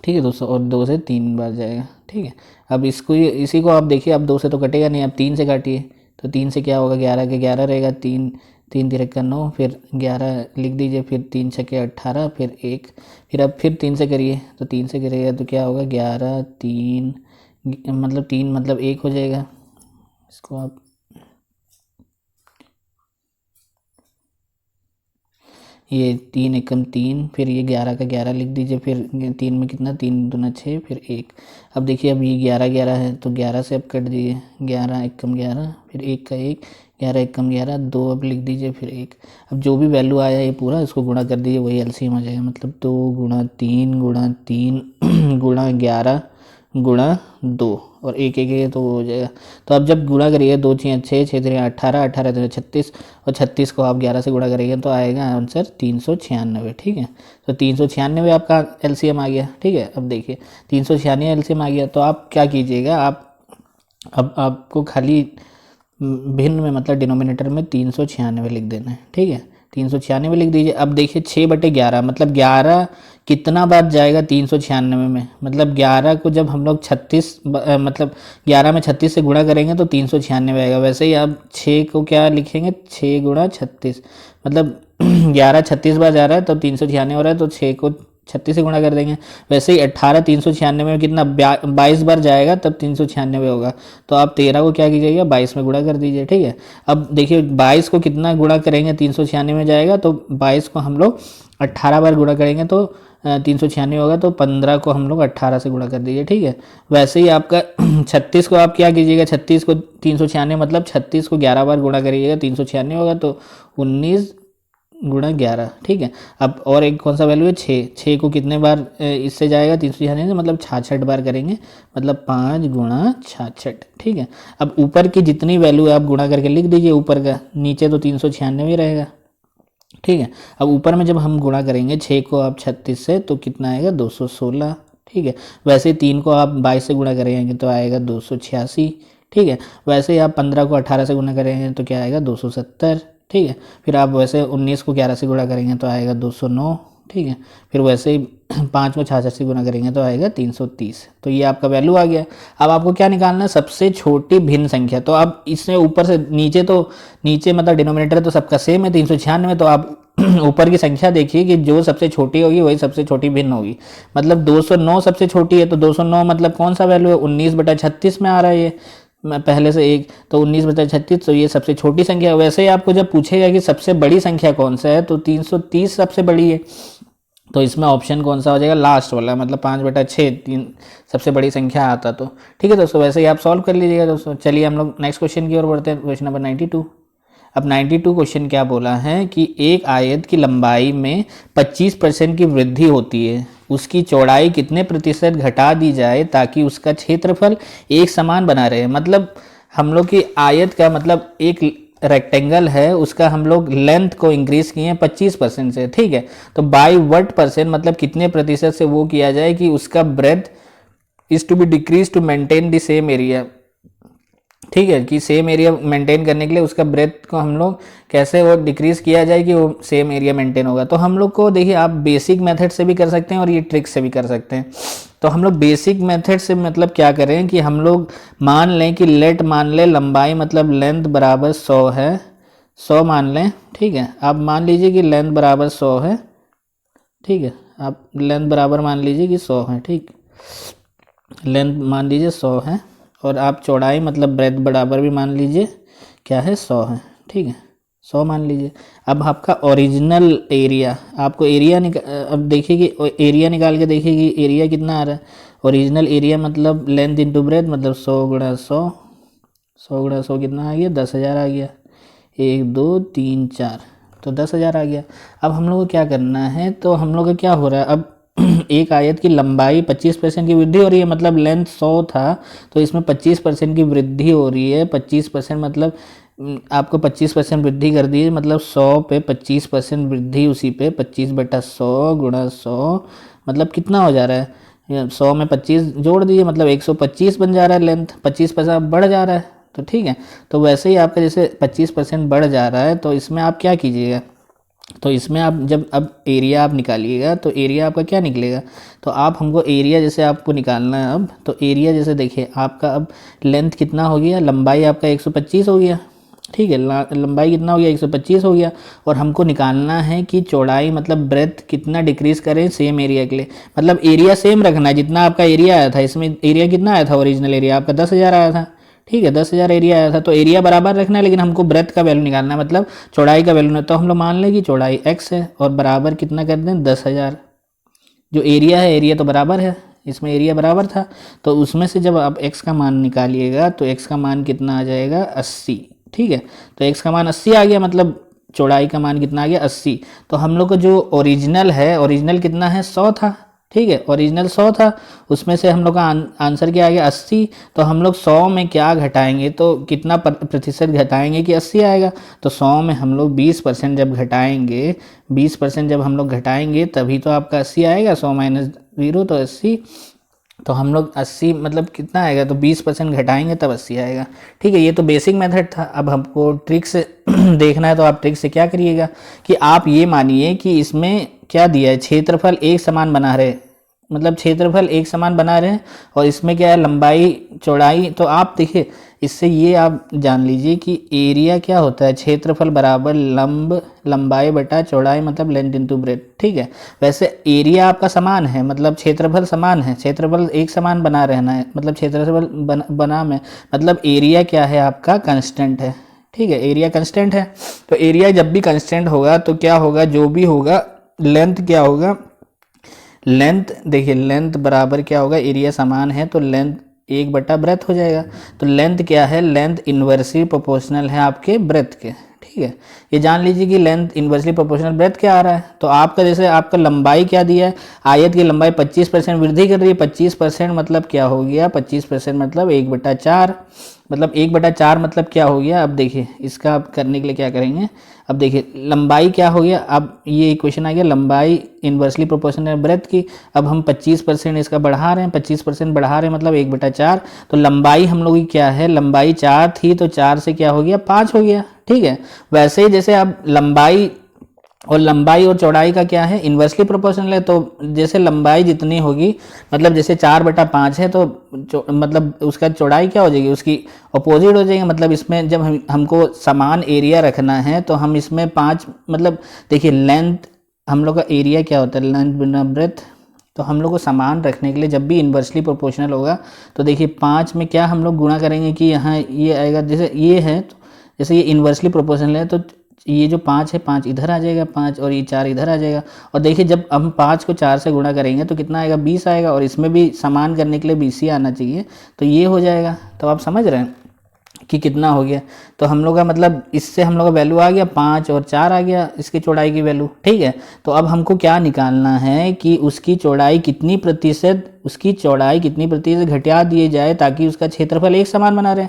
ठीक है दोस्तों, और 2 से 3 बार जाएगा। ठीक है, अब इसी को आप देखिए, अब 2 से तो कटेगा नहीं, अब 3 से काटिए, तो 3 से क्या होगा 11 के 11 रहेगा, 3 3 तिरक का 9, फिर 11 लिख दीजिए, फिर 3 छके 18, फिर 1, फिर अब फिर 3 से करिए, तो 3 से करिएगा तो क्या होगा 11 3 मतलब 1 हो जाएगा। इसको आप ये 3 एकम 3, फिर ये 11 का 11 लिख दीजिए, फिर 3 में कितना 3 दूना 6, फिर 1। अब देखिए अब ये 11 11 है तो 11 से अब कट दीजिए, 11 एकम 11, फिर 1 का 1, 11 एकम 11, 2 अब लिख दीजिए, फिर 1। अब जो भी वैल्यू आया ये पूरा इसको गुणा कर दीजिए, वही एलसीएम आ जाएगा। मतलब 2 गुणा 3 गुणा 3 गुणा 11 गुणा 2, और 1 1 1 तो हो जाएगा। तो अब जब गुणा करिए 2 6 6 6 18 18 तो 36, और 36 को आप 11 से गुणा करेंगे तो आएगा आंसर 396। ठीक है, तो 396 आपका एलसीएम आ गया। ठीक है, अब देखिए 396 एलसीएम आ गया, तो आप क्या कीजिएगा, आप अब आपको खाली भिन्न में मतलब डिनोमिनेटर में 396 लिख देना है। ठीक है, 396 लिख दीजिए। अब देखिए 6/11 मतलब 11 कितना बार जाएगा 396 में, मतलब 11 को जब हम लोग 36 मतलब 11 में 36 से गुणा करेंगे तो 396 आएगा। वैसे ही आप 6 को क्या लिखेंगे 6 गुणा 36, मतलब 11 36 बार जा रहा है तो 396 हो रहा है, तो 6 को 36 से गुणा कर देंगे। वैसे ही 18 396 में कितना 22 बार जाएगा तब 396 होगा। तो आप 13 को क्या कीजिएगा 22 में गुणा कर दीजिए, ठीक है। अब देखिए 22 को कितना गुणा करेंगे 396 में जाएगा, तो 22 को हम लोग 18 बार गुणा करेंगे तो 396 होगा। तो 15 को हम लोग 18 से गुणा कर दीजिए, ठीक है। वैसे ही आपका 36 को आप क्या कीजिएगा, 36 को 396 मतलब 36 को 11 बार गुणा करिएगा 396 होगा, तो 19 गुणा 11, ठीक है। अब और एक कौन सा वैल्यू है 6 को कितने बार इससे जाएगा 396 से, मतलब 66 बार करेंगे, मतलब 5 गुणा 66, ठीक है। अब ऊपर की जितनी वैल्यू आप गुणा करके लिख दीजिए ऊपर का, नीचे तो 396 रहेगा, ठीक है। अब ऊपर में जब हम गुणा करेंगे 6 को आप 36 से तो कितना आएगा 216, ठीक है। वैसे 3 को आप 22 से गुणा करेंगे तो आएगा 286, ठीक है। वैसे ही आप 15 को 18 से गुणा करेंगे तो क्या आएगा 270, ठीक है। फिर आप वैसे 19 को 11 से गुणा करेंगे तो आएगा 209, ठीक है। फिर वैसे ही 5 को 66 से गुणा करेंगे तो आएगा 330। तो ये आपका वैल्यू आ गया। अब आपको क्या निकालना है, सबसे छोटी भिन्न संख्या। तो अब इसमें ऊपर से नीचे, तो नीचे मतलब डिनोमिनेटर तो सबका सेम है 396, तो आप ऊपर की संख्या देखिए कि जो सबसे छोटी होगी वही सबसे छोटी भिन्न होगी। मतलब 209 सबसे छोटी है, तो 209 मतलब कौन सा वैल्यू है 19/36 में आ रहा है ये पहले से एक, तो 19/36, तो ये सबसे छोटी संख्या है। वैसे ही आपको जब पूछेगा कि सबसे बड़ी संख्या कौन सा है तो 330 सबसे बड़ी है, तो इसमें ऑप्शन कौन सा हो जाएगा लास्ट वाला, मतलब 5/6 3 सबसे बड़ी संख्या आता। तो ठीक है दोस्तों, वैसे ही आप सॉल्व कर लीजिएगा दोस्तों। चलिए हम लोग नेक्स्ट क्वेश्चन की ओर बढ़ते हैं, क्वेश्चन नंबर 92। अब 92 क्वेश्चन क्या बोला है कि एक आयत की लंबाई में 25% की वृद्धि होती है, उसकी चौड़ाई कितने प्रतिशत घटा दी जाए ताकि उसका क्षेत्रफल एक समान बना रहे। मतलब हम लोग की आयत का मतलब एक रेक्टेंगल है, उसका हम लोग लेंथ को इंक्रीज किए हैं 25% से, ठीक है। तो बाई व्हाट परसेंट मतलब कितने प्रतिशत से वो किया जाए कि उसका breadth is to be decrease to maintain the same area, ठीक है। कि सेम एरिया मेंटेन करने के लिए उसका ब्रेथ को हम लोग कैसे वो डिक्रीज किया जाए कि वो सेम एरिया मेंटेन होगा। तो हम लोग को देखिए आप बेसिक मेथड से भी कर सकते हैं और ये ट्रिक से भी कर सकते हैं। तो हम लोग बेसिक मेथड से मतलब क्या करें कि हम लोग मान लें कि लेट मान लें लंबाई मतलब लेंथ बराबर 100 है, 100 मान लें, ठीक है। आप मान लीजिए कि लेंथ बराबर 100 है, ठीक है। आप लेंथ बराबर मान लीजिए कि 100 है, ठीक, लेंथ मान लीजिए 100 है, और आप चौड़ाई मतलब ब्रेथ बराबर भी मान लीजिए क्या है 100 है, ठीक है, 100 मान लीजिए। अब आपका ओरिजिनल एरिया, आपको एरिया अब देखिए कि एरिया निकाल के देखिए कि एरिया कितना आ रहा है। ओरिजिनल एरिया मतलब लेंथ इंटू ब्रेथ, मतलब 100 गुणा 100, 100 गुणा 100 कितना आ गया 10,000 आ गया, 1 2 3 4, तो 10,000 आ गया। अब हम लोग को क्या करना है, तो हम लोग का क्या हो रहा है, अब एक आयत की लंबाई 25% की वृद्धि हो रही है, मतलब लेंथ 100 था तो इसमें 25% की वृद्धि हो रही है। 25% मतलब आपको 25% वृद्धि कर दी, मतलब 100 पे 25% वृद्धि, उसी पे 25/100 गुणा 100 मतलब कितना हो जा रहा है 100 में 25 जोड़ दीजिए, मतलब 125 बन जा रहा है लेंथ, 25% बढ़ जा रहा है। तो ठीक है, तो वैसे ही आपका जैसे 25% बढ़ जा रहा है तो इसमें आप क्या कीजिएगा, तो इसमें आप जब अब एरिया आप निकालिएगा तो एरिया आपका क्या निकलेगा, तो आप हमको एरिया जैसे आपको निकालना है अब, तो एरिया जैसे देखिए आपका अब लेंथ कितना हो गया, लंबाई आपका 125 हो गया, ठीक है, लंबाई कितना हो गया 125 हो गया, और हमको निकालना है कि चौड़ाई मतलब ब्रेथ कितना डिक्रीज करें सेम एरिया के लिए। मतलब एरिया सेम रखना है, जितना आपका एरिया आया था, इसमें एरिया कितना आया था ओरिजिनल एरिया आपका 10,000 आया था, ठीक है, 10,000 एरिया आया था, तो एरिया बराबर रखना है, लेकिन हमको ब्रेथ का वैल्यू निकालना है, मतलब चौड़ाई का वैल्यू नहीं। तो हम लोग मान लें कि चौड़ाई x है और बराबर कितना कर दें 10,000, जो एरिया है एरिया तो बराबर है, इसमें एरिया बराबर था, तो उसमें से जब आप x का मान निकालिएगा तो x का मान कितना आ जाएगा 80, ठीक है। तो x का मान 80 आ गया, मतलब चौड़ाई का मान कितना आ गया 80। तो हम लोग को जो ओरिजिनल है, ओरिजिनल कितना है 100 था, ठीक है, ओरिजिनल 100 था, उसमें से हम लोग का आंसर क्या आ गया 80। तो हम लोग 100 में क्या घटाएंगे, तो कितना प्रतिशत घटाएंगे कि 80 आएगा, तो 100 में हम लोग 20% जब घटाएंगे, 20% जब हम लोग घटाएंगे तभी तो आपका 80 आएगा, 100 माइनस 0 तो 80, तो हम लोग 80 मतलब कितना आएगा, तो 20% घटाएंगे तब 80 आएगा, ठीक है। ये तो बेसिक मेथड था। अब हमको ट्रिक से देखना है, तो आप ट्रिक से क्या करिएगा कि आप ये मानिए कि इसमें क्या दिया है, क्षेत्रफल एक समान बना रहे, मतलब क्षेत्रफल एक समान बना रहे, और इसमें क्या है लंबाई चौड़ाई, तो आप देखिए इससे ये आप जान लीजिए कि एरिया क्या होता है, क्षेत्रफल बराबर लंबाई बटा चौड़ाई मतलब लेंथ इनटू ब्रेथ। ठीक है, वैसे एरिया आपका समान है, मतलब क्षेत्रफल समान है, क्षेत्रफल एक समान बना रहना है, मतलब क्षेत्रफल बना में मतलब एरिया क्या है आपका कांस्टेंट है। ठीक है, एरिया कांस्टेंट है, तो एरिया जब भी कांस्टेंट होगा तो क्या होगा, जो भी होगा लेंथ क्या होगा, लेंथ देखिए लेंथ बराबर क्या होगा, एरिया समान है तो लेंथ एक बटा ब्रेथ हो जाएगा। तो लेंथ क्या है, लेंथ इन्वर्सली प्रोपोर्शनल है आपके ब्रेथ के। ठीक है, ये जान लीजिए कि लेंथ इन्वर्सली प्रोपोर्शनल ब्रेथ क्या आ रहा है। तो आपका जैसे आपका लंबाई क्या दिया है, आयत की लंबाई 25% वृद्धि कर रही है। 25% मतलब क्या हो गया, 25% मतलब 1/4, मतलब 1/4 मतलब क्या हो गया। अब देखिए इसका आप करने के लिए क्या करेंगे, अब देखिए लंबाई क्या हो गया, अब ये इक्वेशन आ गया लंबाई इन्वर्सली प्रोपोर्शनल है ब्रेथ की। अब हम 25% इसका बढ़ा रहे हैं, 25% बढ़ा रहे हैं मतलब 1/4। तो लंबाई हम लोग की क्या है, लंबाई 4 थी तो 4 से क्या हो गया 5 हो गया। ठीक है, वैसे ही जैसे अब लंबाई और चौड़ाई का क्या है, इन्वर्सली प्रोपोर्शनल है। तो जैसे लंबाई जितनी होगी, मतलब जैसे 4/5 है तो मतलब उसका चौड़ाई क्या हो जाएगी, उसकी अपोजिट हो जाएगी। मतलब इसमें जब हमको समान एरिया रखना है तो हम इसमें 5 मतलब देखिए लेंथ हम लोग का एरिया क्या होता है, लेंथ बिना ब्रेथ। तो हम लोग को समान रखने के लिए जब भी इन्वर्सली प्रोपोर्शनल होगा तो देखिए 5 में क्या हम लोग गुणा करेंगे कि यहाँ ये आएगा, जैसे ये है तो जैसे ये इन्वर्सली प्रोपोर्शनल है तो ये जो 5 है 5 इधर आ जाएगा 5, और ये 4 इधर आ जाएगा। और देखिए जब हम 5 को 4 से गुणा करेंगे तो कितना आएगा 20 आएगा, और इसमें भी समान करने के लिए 20 ही आना चाहिए, तो ये हो जाएगा। तो आप समझ रहे हैं कि कितना हो गया। तो हम लोग का मतलब इससे हम लोग का वैल्यू आ गया 5 और 4 आ गया इसकी चौड़ाई की वैल्यू। ठीक है, तो अब हमको क्या निकालना है कि उसकी चौड़ाई कितनी प्रतिशत घटा दिए जाए ताकि उसका क्षेत्रफल एक समान बना रहे।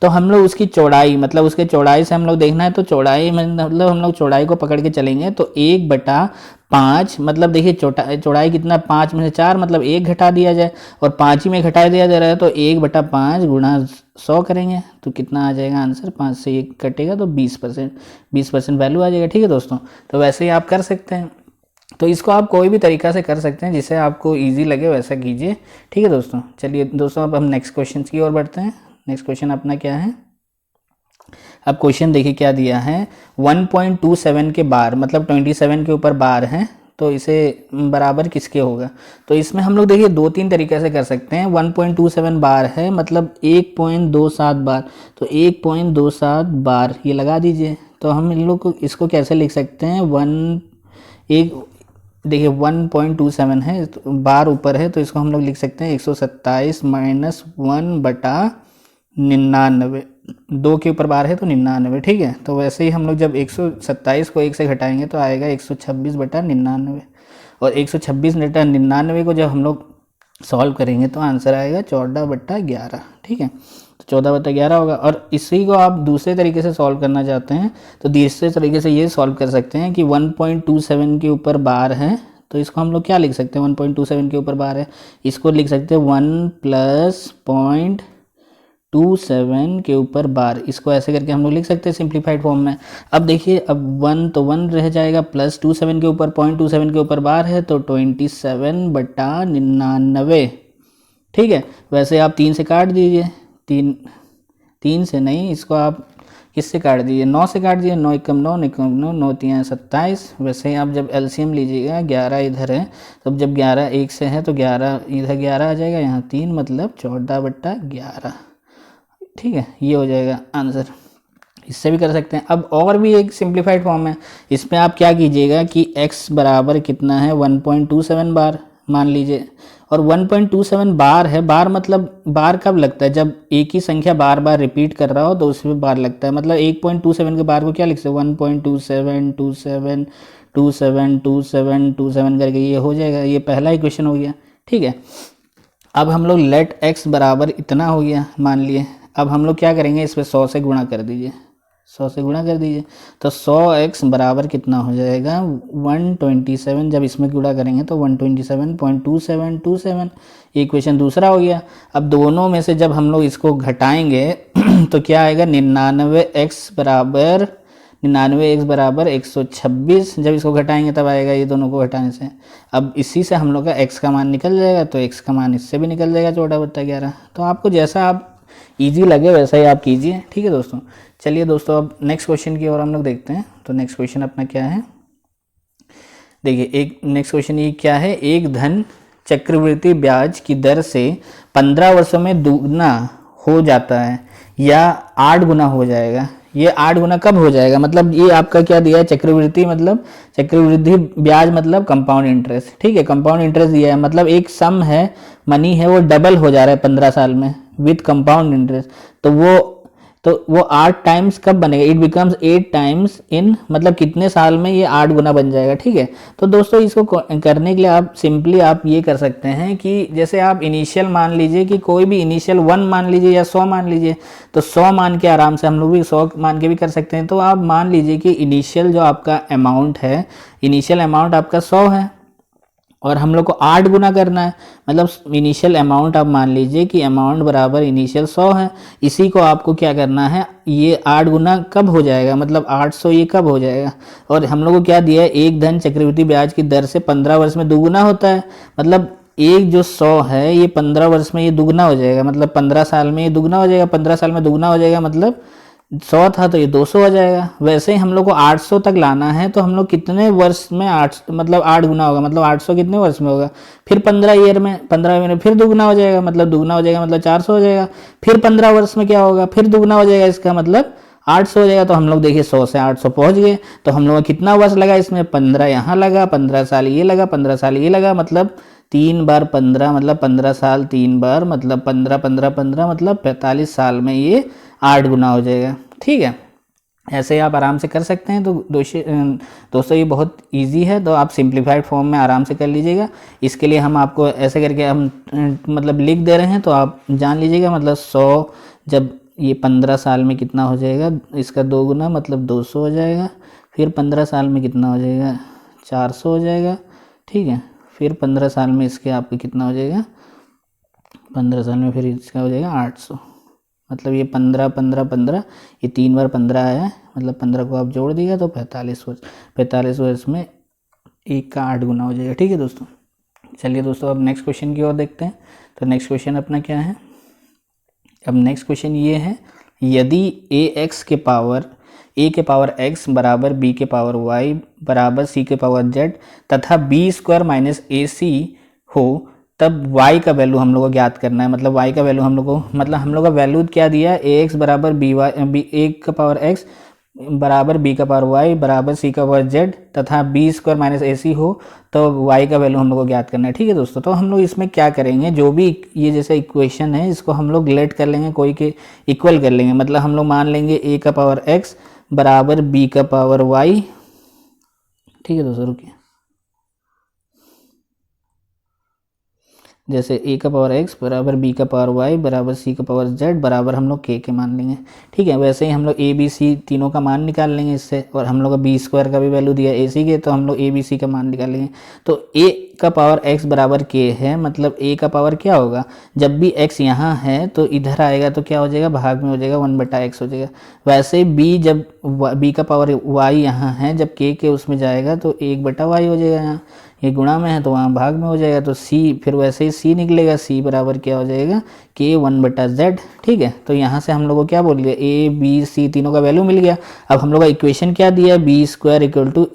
तो हम लोग उसकी चौड़ाई मतलब उसके चौड़ाई से हम लोग देखना है, तो चौड़ाई मतलब हम लोग चौड़ाई को पकड़ के चलेंगे तो 1/5 मतलब देखिए चौड़ाई कितना, 5 में से 4 मतलब 1 घटा दिया जाए, और 5 ही में घटा दिया जा रहा है तो 1/5 गुणा 100 करेंगे तो कितना आ जाएगा आंसर, 5 से 1 कटेगा तो 20% वैल्यू आ जाएगा। ठीक है दोस्तों, तो वैसे ही आप कर सकते हैं। तो इसको आप कोई भी तरीका से कर सकते हैं जिससे आपको इजी लगे वैसा कीजिए। ठीक है दोस्तों, चलिए दोस्तों अब हम नेक्स्ट क्वेश्चन की ओर बढ़ते हैं। नेक्स्ट क्वेश्चन अपना क्या है, अब क्वेश्चन देखिए क्या दिया है, 1.27 के बार मतलब 27 के ऊपर बार है तो इसे बराबर किसके होगा। तो इसमें हम लोग देखिए 2-3 तरीके से कर सकते हैं। 1.27 बार है मतलब 1.27 बार, तो 1.27 बार ये लगा दीजिए। तो हम इन लोग को इसको कैसे लिख सकते हैं, देखिए 1.27 है तो बार ऊपर है तो इसको हम लोग लिख सकते हैं 127 माइनस 1/99, 2 के ऊपर बार है तो 99। ठीक है, तो वैसे ही हम लोग जब 127 को 1 से घटाएंगे तो आएगा 126/99, और 126/99 को जब हम लोग सॉल्व करेंगे तो आंसर आएगा 14/11। ठीक है, तो 14/11 होगा। और इसी को आप दूसरे तरीके से सॉल्व करना चाहते हैं तो दूसरे तरीके से ये सॉल्व कर सकते हैं कि 1.27 के ऊपर बार है तो इसको हम लोग क्या लिख सकते हैं, 1.27 के ऊपर बार है इसको लिख सकते हैं 1 + 0.27 के ऊपर बार, इसको ऐसे करके हम लोग लिख सकते हैं सिंप्लीफाइड फॉर्म में। अब देखिए अब 1 तो 1 रह जाएगा, प्लस 27 के ऊपर 0.27 के ऊपर बार है तो 27/99। ठीक है, वैसे आप 3 से काट दीजिए, 3 से नहीं, इसको आप किससे काट दीजिए, 9 से काट दीजिए, 9 एकम 9, 9 एकम 9, 9 3 27। वैसे ही आप जब एलसीएम लीजिएगा 11 इधर है तो जब 11 1 से है तो 11 इधर 11 आ जाएगा, यहाँ 3 मतलब 14/11। ठीक है, ये हो जाएगा आंसर। इससे भी कर सकते हैं। अब और भी एक सिंप्लीफाइड फॉर्म है, इसमें आप क्या कीजिएगा कि x बराबर कितना है 1.27 बार मान लीजिए, और 1.27 बार है। बार मतलब बार कब लगता है, जब एक ही संख्या बार बार रिपीट कर रहा हो तो उसमें बार लगता है। मतलब 1.27 के बार को क्या लिख सकते हैं, 1.27 27 27 27 27 करके ये हो जाएगा। ये पहला इक्वेशन हो गया। ठीक है, अब हम लोग लेट x बराबर इतना हो गया मान लिए। अब हम लोग क्या करेंगे, इस पर 100 से गुणा कर दीजिए, 100 से गुणा कर दीजिए तो 100x बराबर कितना हो जाएगा 127। जब इसमें गुणा करेंगे तो 127.2727, ये इक्वेशन दूसरा हो गया। अब दोनों में से जब हम लोग इसको घटाएंगे तो क्या आएगा 99x बराबर 126। जब इसको घटाएंगे तब आएगा ये दोनों को घटाने से। अब इसी से हम लोग का x का मान निकल जाएगा तो x का मान इससे भी निकल जाएगा 14/11। तो आपको जैसा आप ईजी लगे वैसा ही आप कीजिए, ठीक है दोस्तों। चलिए दोस्तों अब नेक्स्ट क्वेश्चन की ओर हम लोग देखते हैं। तो नेक्स्ट क्वेश्चन अपना क्या है, देखिए एक नेक्स्ट क्वेश्चन ये क्या है, एक धन चक्रवृद्धि ब्याज की दर से 15 वर्षों में दुगना हो जाता है या 8 गुना हो जाएगा। ये 8 गुना कब हो जाएगा, मतलब ये आपका क्या दिया है, चक्रवृद्धि मतलब चक्रवृद्धि ब्याज मतलब कंपाउंड इंटरेस्ट, ठीक है, कंपाउंड इंटरेस्ट दिया है, मतलब एक सम है, मनी है, वो डबल हो जा रहा है 15 साल में विथ कंपाउंड इंटरेस्ट। तो वो 8 टाइम्स कब बनेगा, इट बिकम्स 8 टाइम्स इन, मतलब कितने साल में ये 8 गुना बन जाएगा, ठीक है। तो दोस्तों इसको करने के लिए आप सिंपली आप ये कर सकते हैं कि जैसे आप इनिशियल मान लीजिए कि कोई भी इनिशियल 1 मान लीजिए या 100 मान लीजिए, तो 100 मान के आराम से हम लोग भी 100 मान के भी कर सकते हैं। तो आप मान लीजिए कि इनिशियल जो आपका अमाउंट है, इनिशियल अमाउंट आपका 100 है और हम लोग को 8 गुना करना है, मतलब इनिशियल अमाउंट आप मान लीजिए कि अमाउंट बराबर इनिशियल 100 है, इसी को आपको क्या करना है, ये 8 गुना कब हो जाएगा, मतलब 800 ये कब हो जाएगा। और हम लोग को क्या दिया है, एक धन चक्रवृद्धि ब्याज की दर से 15 वर्ष में दुगुना होता है, मतलब एक जो 100 है ये 15 वर्ष में ये दुगना हो जाएगा, मतलब 15 साल में ये दुगना हो जाएगा, 15 साल में दुगना हो जाएगा, मतलब 100 था तो ये 200 हो जाएगा। वैसे ही हम लोग को 800 तक लाना है, तो हम लोग कितने वर्ष में 8 मतलब 8 गुना होगा, मतलब 800 कितने वर्ष में होगा, फिर 15 ईयर में, 15 ईयर में फिर दुगना हो जाएगा, मतलब दुगना हो जाएगा, मतलब 400 हो जाएगा, फिर 15 वर्ष में क्या होगा, फिर दुगना हो जाएगा, इसका मतलब 800 हो जाएगा। तो हम लोग देखिए 100 से 800 पहुंच गए, तो हम लोग कितना वर्ष लगा इसमें, 15 यहाँ लगा, 15 साल ये लगा, 15 साल ये लगा, मतलब 3 बार 15 मतलब 15 साल 3 बार मतलब 15 15 15 मतलब 45 साल में ये 8 गुना हो जाएगा, ठीक है। ऐसे ही आप आराम से कर सकते हैं। तो दोस्तों ये बहुत इजी है, तो आप सिंप्लीफाइड फॉर्म में आराम से कर लीजिएगा। इसके लिए हम आपको ऐसे करके हम मतलब लिख दे रहे हैं, तो आप जान लीजिएगा, मतलब 100 जब ये 15 साल में कितना हो जाएगा, इसका 2 गुना मतलब 200 हो जाएगा, फिर 15 साल में कितना हो जाएगा, 400 हो जाएगा, ठीक है। फिर 15 साल में इसके आपको कितना हो जाएगा, 15 साल में फिर इसका हो जाएगा 800, मतलब ये 15 15 15 ये 3 बार 15 आया, मतलब 15 को आप जोड़ दिया तो 45 वर्ष में एक का 8 गुना हो जाएगा, ठीक है दोस्तों। चलिए दोस्तों अब नेक्स्ट क्वेश्चन की ओर देखते हैं। तो नेक्स्ट क्वेश्चन अपना क्या है, अब नेक्स्ट क्वेश्चन ये है, यदि a के पावर x बराबर b के पावर y बराबर c के पावर z तथा b स्क्वायर माइनस ac हो, तब y का वैल्यू हम लोग को ज्ञात करना है। मतलब y का वैल्यू हम लोग को, मतलब हम लोग का वैल्यू क्या दिया है, ax बराबर a का पावर x बराबर b का पावर y बराबर c का पावर z तथा b स्क्वायर माइनस ac हो, तो y का वैल्यू हम लोग को ज्ञात करना है, ठीक है दोस्तों। तो हम लोग इसमें क्या करेंगे, जो भी ये जैसे इक्वेशन है इसको हम लोग लेट कर लेंगे, कोई के इक्वल कर लेंगे, मतलब हम लोग मान लेंगे a का पावर x बराबर b का पावर y, ठीक है दोस्तों। रुकिए, जैसे a का पावर x बराबर b का पावर y बराबर c का पावर z बराबर हम लोग k के मान लेंगे, ठीक है। वैसे ही हम लोग a b c तीनों का मान निकाल लेंगे इससे, और हम लोग का b स्क्वायर का भी वैल्यू दिया है ac के, तो हम लोग a b c का मान निकाल लेंगे। तो a का पावर x बराबर k है, मतलब a का पावर क्या होगा, जब भी x यहाँ है तो इधर आएगा तो क्या हो जाएगा, भाग में हो जाएगा 1/x हो जाएगा। वैसे b जब b का पावर y यहाँ है, जब k के उसमें जाएगा तो 1/y हो जाएगा, यहाँ ये गुणा में है तो वहाँ भाग में हो जाएगा, तो c फिर वैसे ही c निकलेगा, c बराबर क्या हो जाएगा, k 1/z, ठीक है। तो यहाँ से हम लोग को क्या बोल दिया, a b c तीनों का वैल्यू मिल गया। अब हम लोग का इक्वेशन क्या दिया है, b square equal to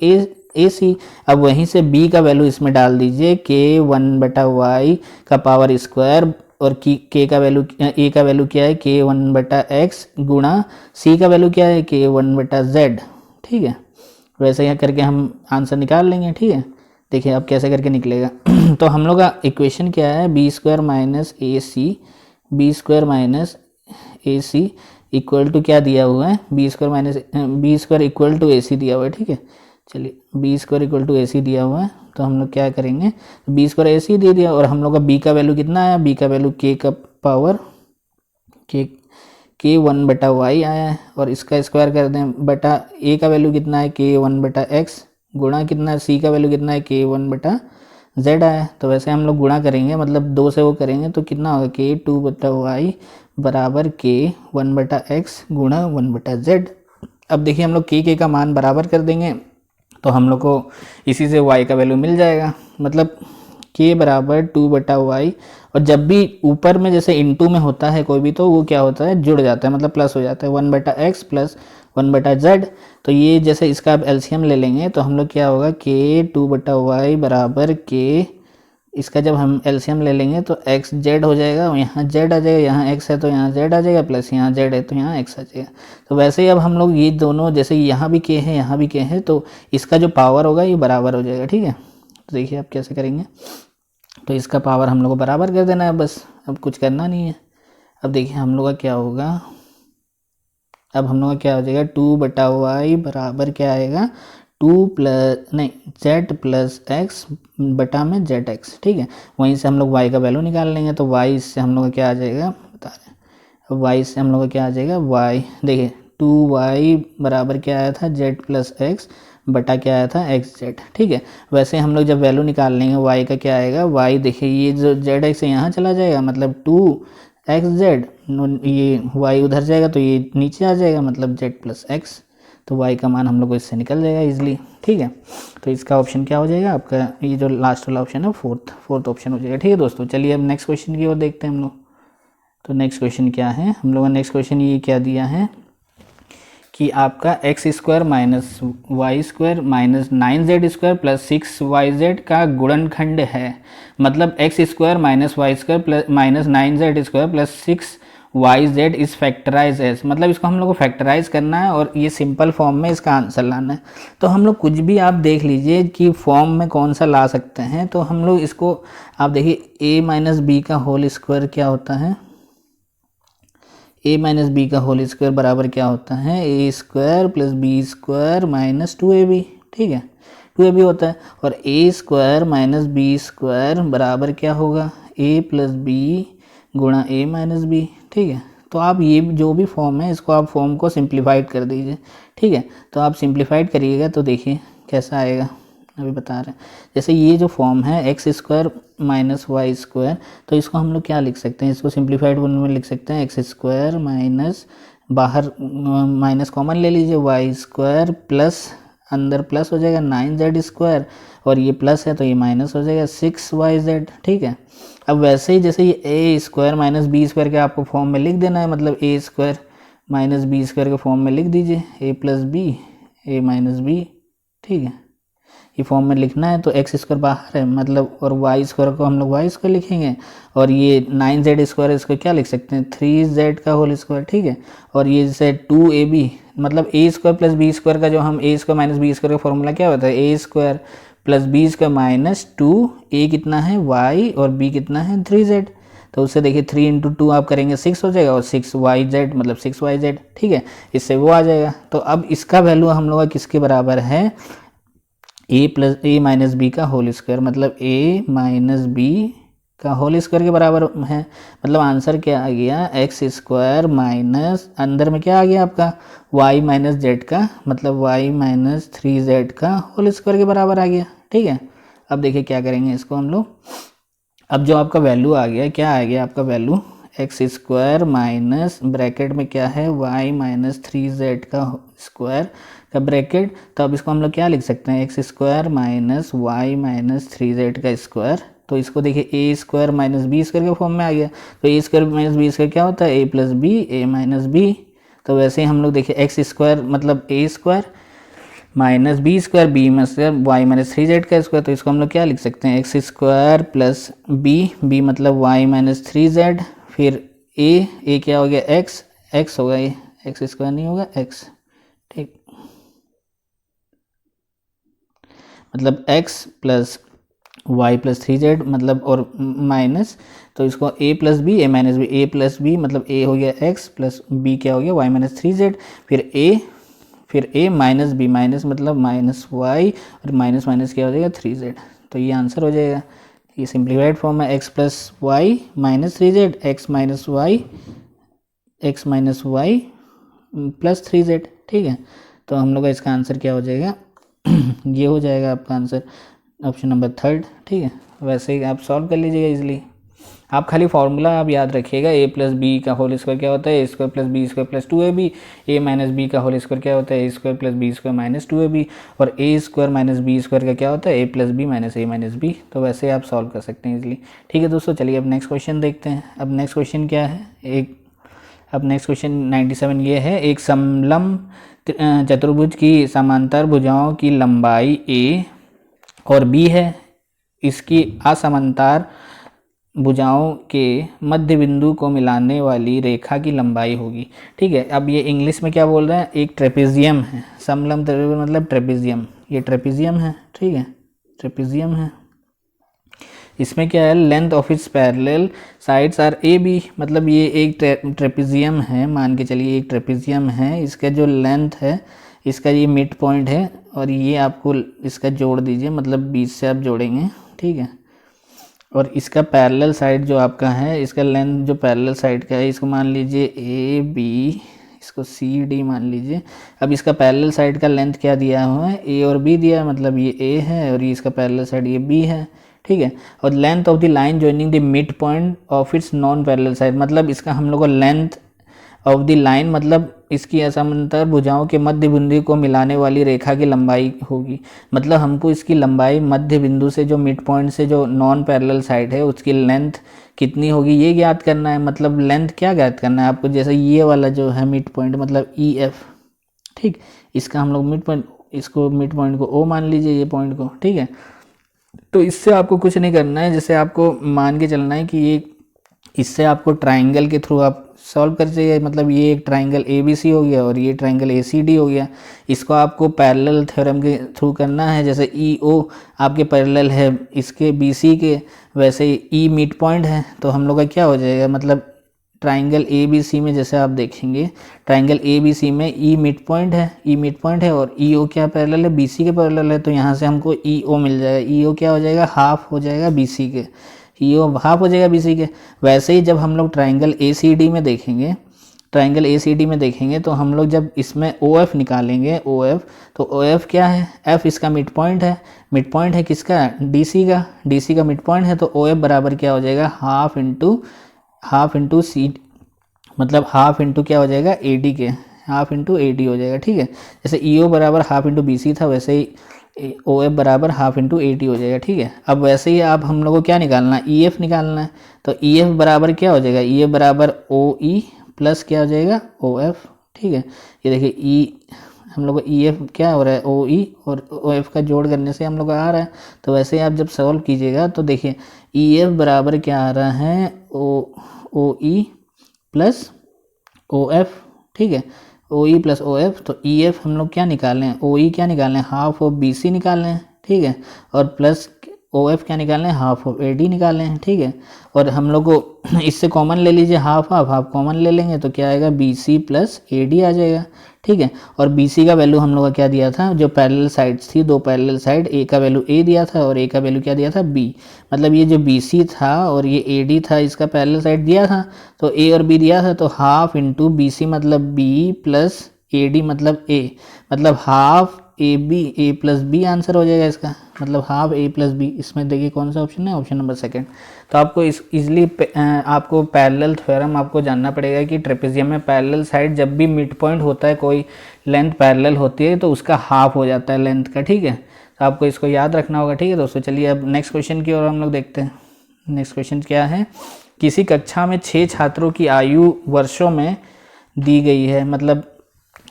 ac। अब वहीं से b का वैल्यू इसमें डाल दीजिए, k 1/y का पावर स्क्वायर, और k का वैल्यू a का वैल्यू क्या है, k 1/x गुणा c का वैल्यू क्या है, k 1/z, ठीक है। वैसे यहाँ करके हम आंसर निकाल लेंगे, ठीक है। देखिए अब कैसे करके निकलेगा तो हम लोग का इक्वेशन क्या है, b square minus a c equal to क्या दिया हुआ है, b square equal to a c दिया हुआ है, ठीक है। चलिए b square equal to a c दिया हुआ है, तो हम लोग क्या करेंगे, बी स्क्वायर ए सी दे दिया, और हम लोग का बी का वैल्यू कितना आया, बी का वैल्यू के का पावर के 1/y आया है, और इसका स्क्वायर कर दें बटा ए का वैल्यू कितना है, के 1/x गुणा कितना है, सी का वैल्यू कितना है, के 1/z आया। तो वैसे हम लोग गुणा करेंगे, मतलब 2 से वो करेंगे तो कितना होगा, के 2/y बराबर के 1/x गुणा 1/z। अब देखिए हम लोग के का मान बराबर कर देंगे, तो हम लोग को इसी से y का वैल्यू मिल जाएगा, मतलब के बराबर 2/y, और जब भी ऊपर में जैसे इनटू में होता है कोई भी तो वो क्या होता है, जुड़ जाता है, मतलब प्लस हो जाता है, 1/x प्लस 1/z। तो ये जैसे इसका आप एलसीएम ले लेंगे तो हम लोग क्या होगा, के 2/y बराबर के, इसका जब हम एलसीएम ले लेंगे तो एक्स जेड हो जाएगा, और यहाँ जेड आ जाएगा, यहाँ एक्स है तो यहाँ जेड आ जाएगा, प्लस यहाँ जेड है तो यहाँ एक्स आ जाएगा। तो वैसे ही अब हम लोग ये दोनों, जैसे यहाँ भी के है यहाँ भी के है, तो इसका जो पावर होगा ये बराबर हो जाएगा, ठीक है। तो देखिए आप कैसे करेंगे, तो इसका पावर हम लोग को बराबर कर देना है बस, अब कुछ करना नहीं है। अब देखिए हम लोग का क्या होगा, अब हम लोग का क्या हो जाएगा, 2/y बराबर क्या आएगा, 2 प्लस नहीं z प्लस एक्स बटा में जेड एक्स, ठीक है। वहीं से हम लोग y का वैल्यू निकाल लेंगे, तो y से हम लोग का क्या आ जाएगा बता रहे हैं, अब y से हम लोग का क्या आ जाएगा, y देखिए 2y बराबर क्या आया था, z प्लस एक्स बटा क्या आया था, एक्स जेड, ठीक है। वैसे हम लोग जब वैल्यू निकाल लेंगे y का क्या आएगा, y देखिए ये जो जेड एक्स यहाँ चला जाएगा, मतलब 2xz, ये y उधर जाएगा तो ये नीचे आ जाएगा, मतलब z प्लस एक्स, तो y का मान हम लोग को इससे निकल जाएगा इजीली, ठीक है। तो इसका ऑप्शन क्या हो जाएगा आपका, ये जो लास्ट वाला ऑप्शन है फोर्थ ऑप्शन हो जाएगा, ठीक है दोस्तों। चलिए अब नेक्स्ट क्वेश्चन की ओर देखते हैं हम लोग। तो नेक्स्ट क्वेश्चन क्या है, हम लोगों ने नेक्स्ट क्वेश्चन ये क्या दिया है कि आपका x² minus y² minus 9z² plus 6yz का गुणनखंड है, मतलब x² minus y² plus minus 9z² plus 6yz is factorise as, मतलब इसको हम लोग को फैक्टराइज करना है और ये सिंपल फॉर्म में इसका आंसर लाना है। तो हम लोग कुछ भी आप देख लीजिए कि फॉर्म में कौन सा ला सकते हैं, तो हम लोग इसको आप देखिए a माइनस बी का होल स्क्वायर क्या होता है, a माइनस बी का होल स्क्वायर बराबर क्या होता है, a² plus b² minus 2ab, ठीक है, 2ab होता है। और a² माइनस b² बराबर क्या होगा, a प्लस बी गुणा a माइनस बी, ठीक है। तो आप ये जो भी फॉर्म है इसको आप फॉर्म को सिंप्लीफाइड कर दीजिए, ठीक है। तो आप सिंप्लीफाइड करिएगा तो देखिए कैसा आएगा, अभी बता रहे हैं। जैसे ये जो फॉर्म है x² माइनस y², तो इसको हम लोग क्या लिख सकते हैं, इसको सिंप्लीफाइड में लिख सकते हैं x² माइनस, बाहर माइनस कॉमन ले लीजिए, y² प्लस अंदर प्लस हो जाएगा 9z², और ये प्लस है तो ये माइनस हो जाएगा 6yz, ठीक है। अब वैसे ही जैसे ये a² माइनस b² के आपको फॉर्म में लिख देना है, मतलब a² माइनस b² के फॉर्म में लिख दीजिए, a plus b a minus b, ठीक है, ये फॉर्म में लिखना है। तो x² बाहर है मतलब, और y² को हम लोग y² लिखेंगे, और ये 9z² इसको क्या लिख सकते हैं, 3z का होल स्क्वायर, ठीक है। और ये जैसे 2ab, मतलब a² प्लस b² का जो हम a² माइनस b² का फॉर्मूला क्या होता है, a² plus b² minus 2a कितना है y, और b कितना है 3z, तो उससे देखिए 3 इंटू 2 आप करेंगे 6 हो जाएगा, और 6yz मतलब 6yz, ठीक है, इससे वो आ जाएगा। तो अब इसका वैल्यू हम लोग किसके बराबर है, a माइनस बी का होल स्क्वायर, मतलब a माइनस बी का होल स्क्वायर के बराबर है। मतलब आंसर क्या आ गया, x² माइनस अंदर में क्या आ गया आपका y माइनस जेड का, मतलब y माइनस 3z का होल स्क्वायर के बराबर आ गया, ठीक है। अब देखिए क्या करेंगे इसको हम लोग, अब जो आपका वैल्यू आ गया, क्या आ गया आपका वैल्यू, x² माइनस ब्रैकेट में क्या है y माइनस 3z का स्क्वायर का ब्रैकेट, तो अब इसको हम लोग क्या लिख सकते हैं, x² minus y minus 3z का स्क्वायर। तो इसको देखिए a² माइनस b² के फॉर्म में आ गया, तो a² माइनस b² क्या होता है, a plus b a minus B. तो वैसे ही हम लोग देखिए x² मतलब a² माइनस b² b मतलब y माइनस 3z का स्क्वायर, तो इसको हम लोग क्या लिख सकते हैं, x² प्लस b मतलब y माइनस 3z, फिर a क्या हो गया x होगा, ये x² नहीं होगा x, ठीक, मतलब x plus y plus 3z मतलब, और माइनस, तो इसको a plus b a minus b, a plus b मतलब a हो गया x प्लस b क्या हो गया y माइनस 3z, फिर a माइनस बी माइनस मतलब माइनस y, और माइनस माइनस क्या हो जाएगा 3z, तो ये आंसर हो जाएगा। ये सिंप्लीफाइड फॉर्म है, x plus y minus 3z, x minus y plus 3z, ठीक है। तो हम लोग का इसका आंसर क्या हो जाएगा ये हो जाएगा आपका आंसर ऑप्शन नंबर 3, ठीक है। वैसे ही आप सॉल्व कर लीजिएगा इजीली। आप खाली फॉर्मूला आप याद रखिएगा, ए प्लस बी का होल स्क्वायर क्या होता है, A square plus B square plus 2ab, A minus B का होल स्क्वायर क्या होता है, A square plus B square minus 2ab, और A square minus B square का क्या होता है, A plus B minus A minus B. तो वैसे आप सॉल्व कर सकते हैं इजली। ठीक है दोस्तों, चलिए अब नेक्स्ट क्वेश्चन देखते हैं। अब नेक्स्ट क्वेश्चन क्या है, अब नेक्स्ट क्वेश्चन 97 ये है, एक समलंब चतुर्भुज की समांतर भुजाओं की लंबाई ए और बी है, इसकी असमांतर भुजाओं के मध्य बिंदु को मिलाने वाली रेखा की लंबाई होगी। ठीक है, अब ये इंग्लिश में क्या बोल रहे हैं, एक ट्रेपेजियम है, समलंब मतलब ट्रेपेजियम, ये ट्रेपेजियम है। ठीक है, ट्रेपेजियम है, इसमें क्या है, length of its parallel sides are a b, मतलब ये एक ट्रेपेजियम है, मान के चलिए एक ट्रेपेजियम है, इसका जो लेंथ है, इसका ये मिड पॉइंट है, और ये आपको इसका जोड़ दीजिए, मतलब बीच से आप जोड़ेंगे। ठीक है, और इसका पैरेलल साइड जो आपका है, इसका लेंथ जो पैरेलल साइड का है, इसको मान लीजिए ए बी, इसको सी डी मान लीजिए। अब इसका पैरेलल साइड का लेंथ क्या दिया हुआ है, ए और बी दिया है, मतलब ये ए है और ये इसका पैरेलल साइड ये बी है। ठीक है, और length of the line joining the mid point of its non parallel side, मतलब इसका हम लोग को लेंथ ऑफ द लाइन मतलब इसकी असमांतर भुजाओं के मध्य बिंदु को मिलाने वाली रेखा की लंबाई होगी। मतलब हमको इसकी लंबाई मध्य बिंदु से जो मिड पॉइंट से जो नॉन पैरेलल साइड है उसकी लेंथ कितनी होगी ये ज्ञात करना है। मतलब लेंथ क्या ज्ञात करना है आपको, जैसे ये वाला जो है मिड पॉइंट मतलब ई एफ। ठीक, इसका हम लोग मिड पॉइंट, इसको मिड पॉइंट को ओ मान लीजिए, ये पॉइंट को। ठीक है, तो इससे आपको कुछ नहीं करना है, जैसे आपको मान के चलना है कि ये, इससे आपको ट्राइंगल के थ्रू आप सॉल्व कर चाहिए। मतलब ये एक ट्राइंगल ए बी सी हो गया और ये ट्राइंगल ए सी डी हो गया, इसको आपको पैरेलल थ्योरम के थ्रू करना है। जैसे ई ओ आपके पैरेलल है इसके बी सी के, वैसे ई मिड पॉइंट है, तो हम लोग का क्या हो जाएगा, मतलब ट्राइंगल ए बी सी में जैसे आप देखेंगे, ट्राइंगल ए बी सी में ई मिड पॉइंट है, ई मिड पॉइंट है और ई ओ क्या पैरेलल है, बी सी के पैरेलल है, तो यहाँ से हमको ई ओ मिल जाएगा। ई ओ क्या हो जाएगा, हाफ हो जाएगा बी सी के, ई ओ हाफ हो जाएगा बी सी के। वैसे ही जब हम लोग ट्राइंगल ए सी डी में देखेंगे, ट्राइंगल ए सी डी में देखेंगे तो हम लोग जब इसमें ओ एफ निकालेंगे, ओ एफ, तो ओ एफ क्या है, एफ इसका मिड पॉइंट है, मिड पॉइंट है किसका, डी सी का, डी सी का मिड पॉइंट है, तो ओ एफ बराबर क्या हो जाएगा, हाफ इंटू सी, मतलब हाफ इंटू क्या हो जाएगा, ए डी के, हाफ इंटू ए डी हो जाएगा। ठीक है, जैसे ई ओ बराबर हाफ इंटू बी सी था, वैसे ही ओ एफ बराबर हाफ इंटू ए डी हो जाएगा। ठीक है, अब वैसे ही आप हम लोग को क्या निकालना है, ई एफ निकालना है, तो ई एफ बराबर क्या हो जाएगा, ई एफ बराबर ओ ई प्लस क्या हो जाएगा, ओ एफ। ठीक है, ये देखिए ई, हम लोग को ई एफ क्या हो रहा है, ओ ई, और ओ एफ का जोड़ करने से हम लोग को आ रहा है। तो वैसे ही आप जब सॉल्व कीजिएगा तो देखिए ई एफ बराबर क्या आ रहा है, ओ ई प्लस ओ एफ। ठीक है, ओ ई प्लस ओ एफ, तो ई एफ हम लोग क्या निकाल हैं, ओ ई क्या निकाल हैं, हाफ ऑफ बी सी निकाल हैं। ठीक है, और प्लस ओ एफ क्या निकाल हैं, हाफ ऑफ ए डी निकाल हैं। ठीक है, और हम लोग को इससे कॉमन ले लीजिए, हाफ हाफ हाफ कॉमन ले लेंगे तो क्या आएगा, B C plus A D आ जाएगा। ठीक है, और बी सी का वैल्यू हम लोग का क्या दिया था, जो पैरेलल साइड्स थी, दो पैरेलल साइड, ए का वैल्यू ए दिया था और ए का वैल्यू क्या दिया था, बी। मतलब ये जो बी सी था और ये ए डी था, इसका पैरेलल साइड दिया था, तो ए और बी दिया था, तो हाफ इंटू बी सी मतलब बी प्लस ए डी मतलब ए, मतलब half a b, a plus b answer हो जाएगा इसका, मतलब हाफ ए प्लस बी। इसमें देखिए कौन सा ऑप्शन है, ऑप्शन नंबर सेकंड। तो आपको इस इजली आपको पैरेलल थ्योरम आपको जानना पड़ेगा कि ट्रेपेजियम में पैरेलल साइड जब भी मिड पॉइंट होता है, कोई लेंथ पैरेलल होती है तो उसका हाफ हो जाता है लेंथ का। ठीक है, तो आपको इसको याद रखना होगा। ठीक है दोस्तों, चलिए अब नेक्स्ट क्वेश्चन की ओर हम लोग देखते हैं। नेक्स्ट क्वेश्चन क्या है, किसी कक्षा में 6 छात्रों की आयु वर्षों में दी गई है, मतलब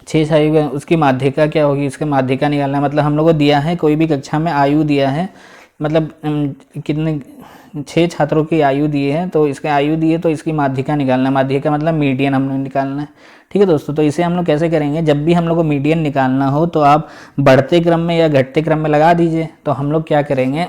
6 छात्र, उसकी माध्यिका क्या होगी, इसका माध्यिका निकालना है। मतलब हम लोग को दिया है, कोई भी कक्षा में आयु दिया है, मतलब कितने 6 छात्रों की आयु दी है, तो इसके आयु दी है तो इसकी माध्यिका निकालना है। माध्यिका मतलब मीडियन हम लोग निकालना है। ठीक है दोस्तों, तो इसे हम लोग कैसे करेंगे, जब भी हम लोग को मीडियन निकालना हो तो आप बढ़ते क्रम में या घटते क्रम में लगा दीजिए। तो हम लोग क्या करेंगे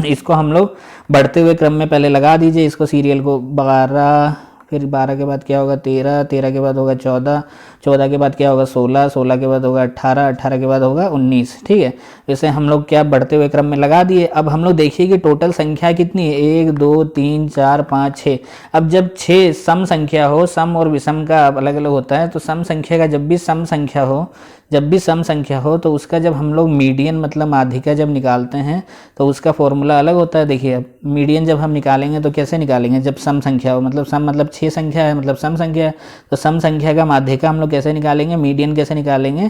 इसको हम लोग बढ़ते हुए क्रम में पहले लगा दीजिए, इसको सीरियल को 12, फिर 12 के बाद क्या होगा 13, 13 के बाद होगा 14, 14 के बाद क्या होगा 16, 16 के बाद होगा 18, 18 के बाद होगा 19। ठीक है, जैसे हम लोग क्या बढ़ते हुए क्रम में लगा दिए। अब हम लोग देखिए कि टोटल संख्या कितनी है, 1 2 3 4 5 6। अब जब 6 सम संख्या हो, सम और विषम का अलग अलग होता है, तो सम संख्या का जब भी सम संख्या हो, जब भी सम संख्या हो तो उसका जब हम लोग मीडियन मतलब माध्यिका जब निकालते हैं तो उसका फॉर्मूला अलग होता है। देखिए अब मीडियन जब हम निकालेंगे तो कैसे निकालेंगे, जब सम संख्या हो, मतलब सम मतलब 6 संख्या है मतलब सम संख्या है, तो सम संख्या का माध्यिका हम लोग कैसे निकालेंगे, मीडियन कैसे निकालेंगे,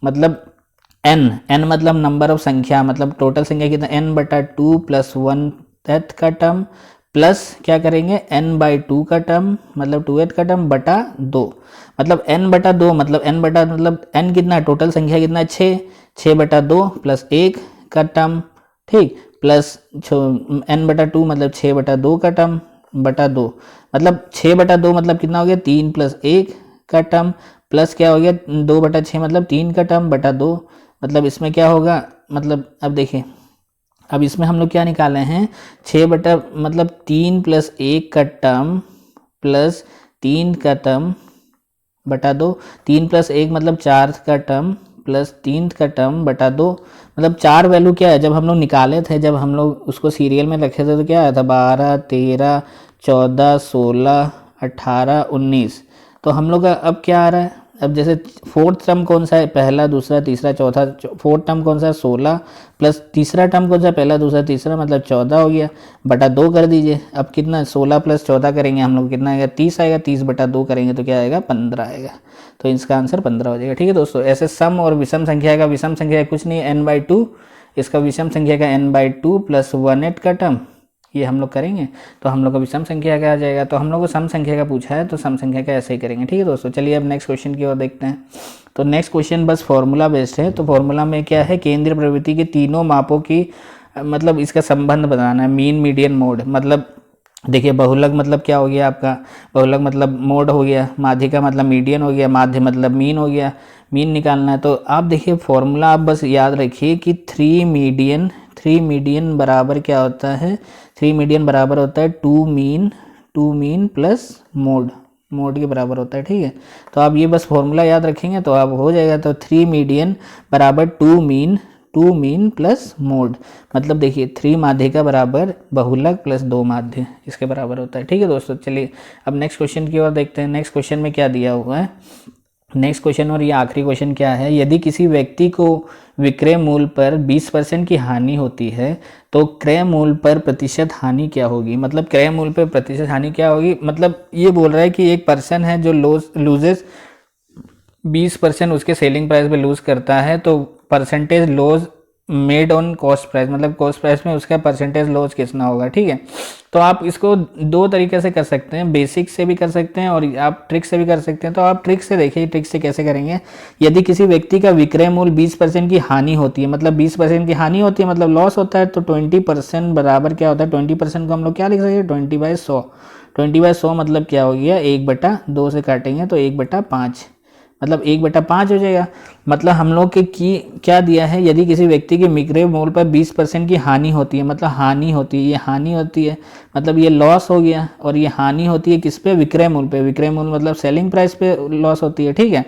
मतलब n मतलब नंबर ऑफ संख्या, मतलब टोटल संख्या कितना n/2 + 1/8 का टर्म प्लस क्या करेंगे n/2 का टर्म मतलब 2/8 का टर्म बटा 2, मतलब n/2 मतलब मतलब n कितना है, टोटल संख्या कितना है 6/2 प्लस 1 का टर्म, ठीक, प्लस n/2 मतलब 6/2 का टर्म बटा 2, मतलब 6/2 मतलब कितना हो गया 3 + 1 का टर्म प्लस क्या हो गया 2/6 मतलब 3 का टर्म बटा 2, मतलब इसमें क्या होगा, मतलब अब देखिए अब इसमें हम लोग क्या निकाले हैं 6 मतलब 3 + 1 का टर्म प्लस 3 का टर्म बटा 2, 3 + 1 मतलब 4 का टर्म प्लस 3 का टर्म बटा 2, मतलब 4 वैल्यू क्या है, जब हम लोग निकाले थे, जब हम लोग उसको सीरियल में रखे थे तो क्या आया था 12 13 14 16 18 19, तो हम लोग का अब क्या आ रहा है, अब जैसे फोर्थ टर्म कौन सा है, पहला दूसरा तीसरा चौथा, फोर्थ टर्म कौन सा है 16 प्लस तीसरा टर्म कौन सा है, पहला दूसरा तीसरा मतलब 14 हो गया, बटा 2 कर दीजिए। अब कितना 16 + 14 करेंगे हम लोग कितना आएगा 30 आएगा, 30/2 करेंगे तो क्या आएगा 15 आएगा, तो इसका आंसर 15 हो जाएगा। ठीक है दोस्तों, ऐसे सम और विषम संख्या का, विषम संख्या कुछ नहीं n/2, इसका विषम संख्या का n/2 + 1/8 का टर्म ये हम लोग करेंगे तो हम लोग को भी सम संख्या का आ जाएगा। तो हम लोग को सम संख्या का पूछा है तो सम संख्या का ऐसे ही करेंगे। ठीक है दोस्तों, चलिए अब नेक्स्ट क्वेश्चन की ओर देखते हैं। तो नेक्स्ट क्वेश्चन बस फॉर्मूला बेस्ड है। तो फॉर्मूला में क्या है, केंद्रीय प्रवृत्ति के तीनों मापों की मतलब इसका संबंध बताना है, मीन मीडियन मोड, मतलब देखिए बहुलक मतलब क्या हो गया आपका, बहुलक मतलब मोड हो गया, माध्यिका मतलब मीडियन हो गया, माध्य मतलब मीन हो गया, मीन निकालना है। तो आप देखिए फॉर्मूला आप बस याद रखिए कि 3 मीडियन बराबर क्या होता है, 3 मीडियन बराबर होता है 2 मीन प्लस मोड के बराबर होता है। ठीक है, तो आप ये बस फॉर्मूला याद रखेंगे तो आप हो जाएगा। तो 3 मीडियन बराबर 2 मीन प्लस मोड, मतलब देखिए 3 माध्यिका बराबर बहुलक प्लस 2 माध्य इसके बराबर होता है। ठीक है दोस्तों, चलिए अब नेक्स्ट क्वेश्चन की ओर देखते हैं। नेक्स्ट क्वेश्चन में क्या दिया हुआ है, नेक्स्ट क्वेश्चन और ये आखिरी क्वेश्चन क्या है, यदि किसी व्यक्ति को विक्रय मूल्य पर 20% की हानि होती है तो क्रय मूल्य पर प्रतिशत हानि क्या होगी, मतलब क्रय मूल्य पर प्रतिशत हानि क्या होगी, मतलब ये बोल रहा है कि एक पर्सन है जो लूजेस 20% उसके सेलिंग प्राइस पे लूज करता है, तो percentage loss made on cost price, मतलब कॉस्ट प्राइस में उसका परसेंटेज लॉस कितना होगा। ठीक है, तो आप इसको दो तरीके से कर सकते हैं, बेसिक से भी कर सकते हैं और आप ट्रिक से भी कर सकते हैं। तो आप ट्रिक से देखिए, ट्रिक से कैसे करेंगे, यदि किसी व्यक्ति का विक्रय मूल्य 20% की हानि होती है, मतलब 20% की हानि होती है मतलब लॉस होता है, तो 20% बराबर क्या होता है, 20% को हम लोग क्या लिख सकते हैं 20/100, 20/100 मतलब क्या हो गया 1/2 से काटेंगे तो 1/5, मतलब 1/5 हो जाएगा। मतलब हम लोग के की क्या दिया है, यदि किसी व्यक्ति के विक्रय मूल्य पर 20% की हानि होती है, मतलब हानि होती है, ये हानि होती है मतलब ये लॉस हो गया, और ये हानि होती है किस पे, विक्रय मूल्य पे, विक्रय मूल्य मतलब सेलिंग प्राइस पे लॉस होती है। ठीक है,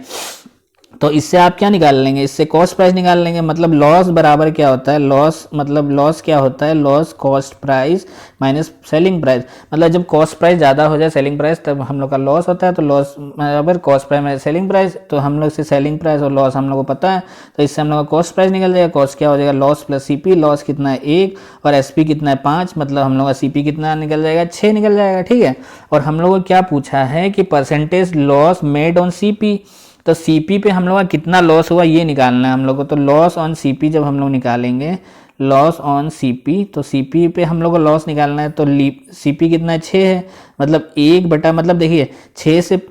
तो इससे आप क्या निकाल लेंगे, इससे कॉस्ट प्राइस निकाल लेंगे, मतलब लॉस बराबर क्या होता है, लॉस मतलब लॉस क्या होता है, loss cost price minus selling price, मतलब जब कॉस्ट प्राइस ज़्यादा हो जाए सेलिंग प्राइस तब हम लोग का लॉस होता है, तो लॉस बराबर cost price minus selling price, तो हम लोग से सेलिंग प्राइस और लॉस हम लोग को पता है, तो इससे हम लोग का कॉस्ट प्राइस निकल जाएगा। कॉस्ट क्या हो जाएगा, लॉस प्लस सीपी, लॉस कितना है 1 और एसपी कितना है 5, मतलब हम लोग का सीपी कितना निकल जाएगा 6 निकल जाएगा। ठीक है, और हम लोग को क्या पूछा है कि percentage loss made on CP, तो सीपी पे हम लोग का कितना लॉस हुआ ये निकालना है हम लोग को। तो लॉस ऑन सीपी जब हम लोग निकालेंगे, लॉस ऑन सीपी, तो सीपी पे हम लोग को लॉस निकालना है, तो सीपी कितना है 6 है, मतलब 1 मतलब देखिए 6 से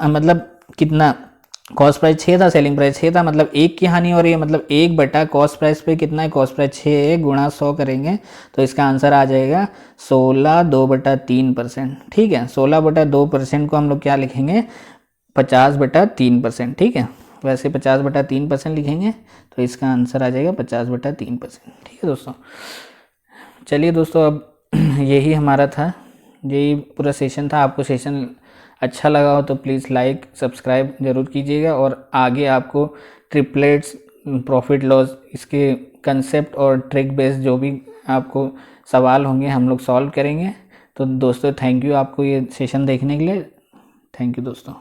मतलब कितना, कॉस्ट प्राइस 6 था, सेलिंग प्राइस 6 था, मतलब 1 की हानि हो रही है, मतलब 1 कॉस्ट प्राइस पे कितना है, कॉस्ट प्राइस 6 गुणा 100 करेंगे तो इसका आंसर आ जाएगा 16 2/3%। ठीक है, 16/2% को हम लोग क्या लिखेंगे 50/3%। ठीक है, वैसे 50/3% लिखेंगे तो इसका आंसर आ जाएगा 50/3%। ठीक है दोस्तों, चलिए दोस्तों अब यही हमारा था, यही पूरा सेशन था। आपको सेशन अच्छा लगा हो तो प्लीज़ लाइक सब्सक्राइब ज़रूर कीजिएगा, और आगे आपको ट्रिपलेट्स, प्रॉफिट लॉस, इसके कंसेप्ट और ट्रिक बेस्ड जो भी आपको सवाल होंगे हम लोग सॉल्व करेंगे। तो दोस्तों थैंक यू आपको ये सेशन देखने के लिए, थैंक यू दोस्तों।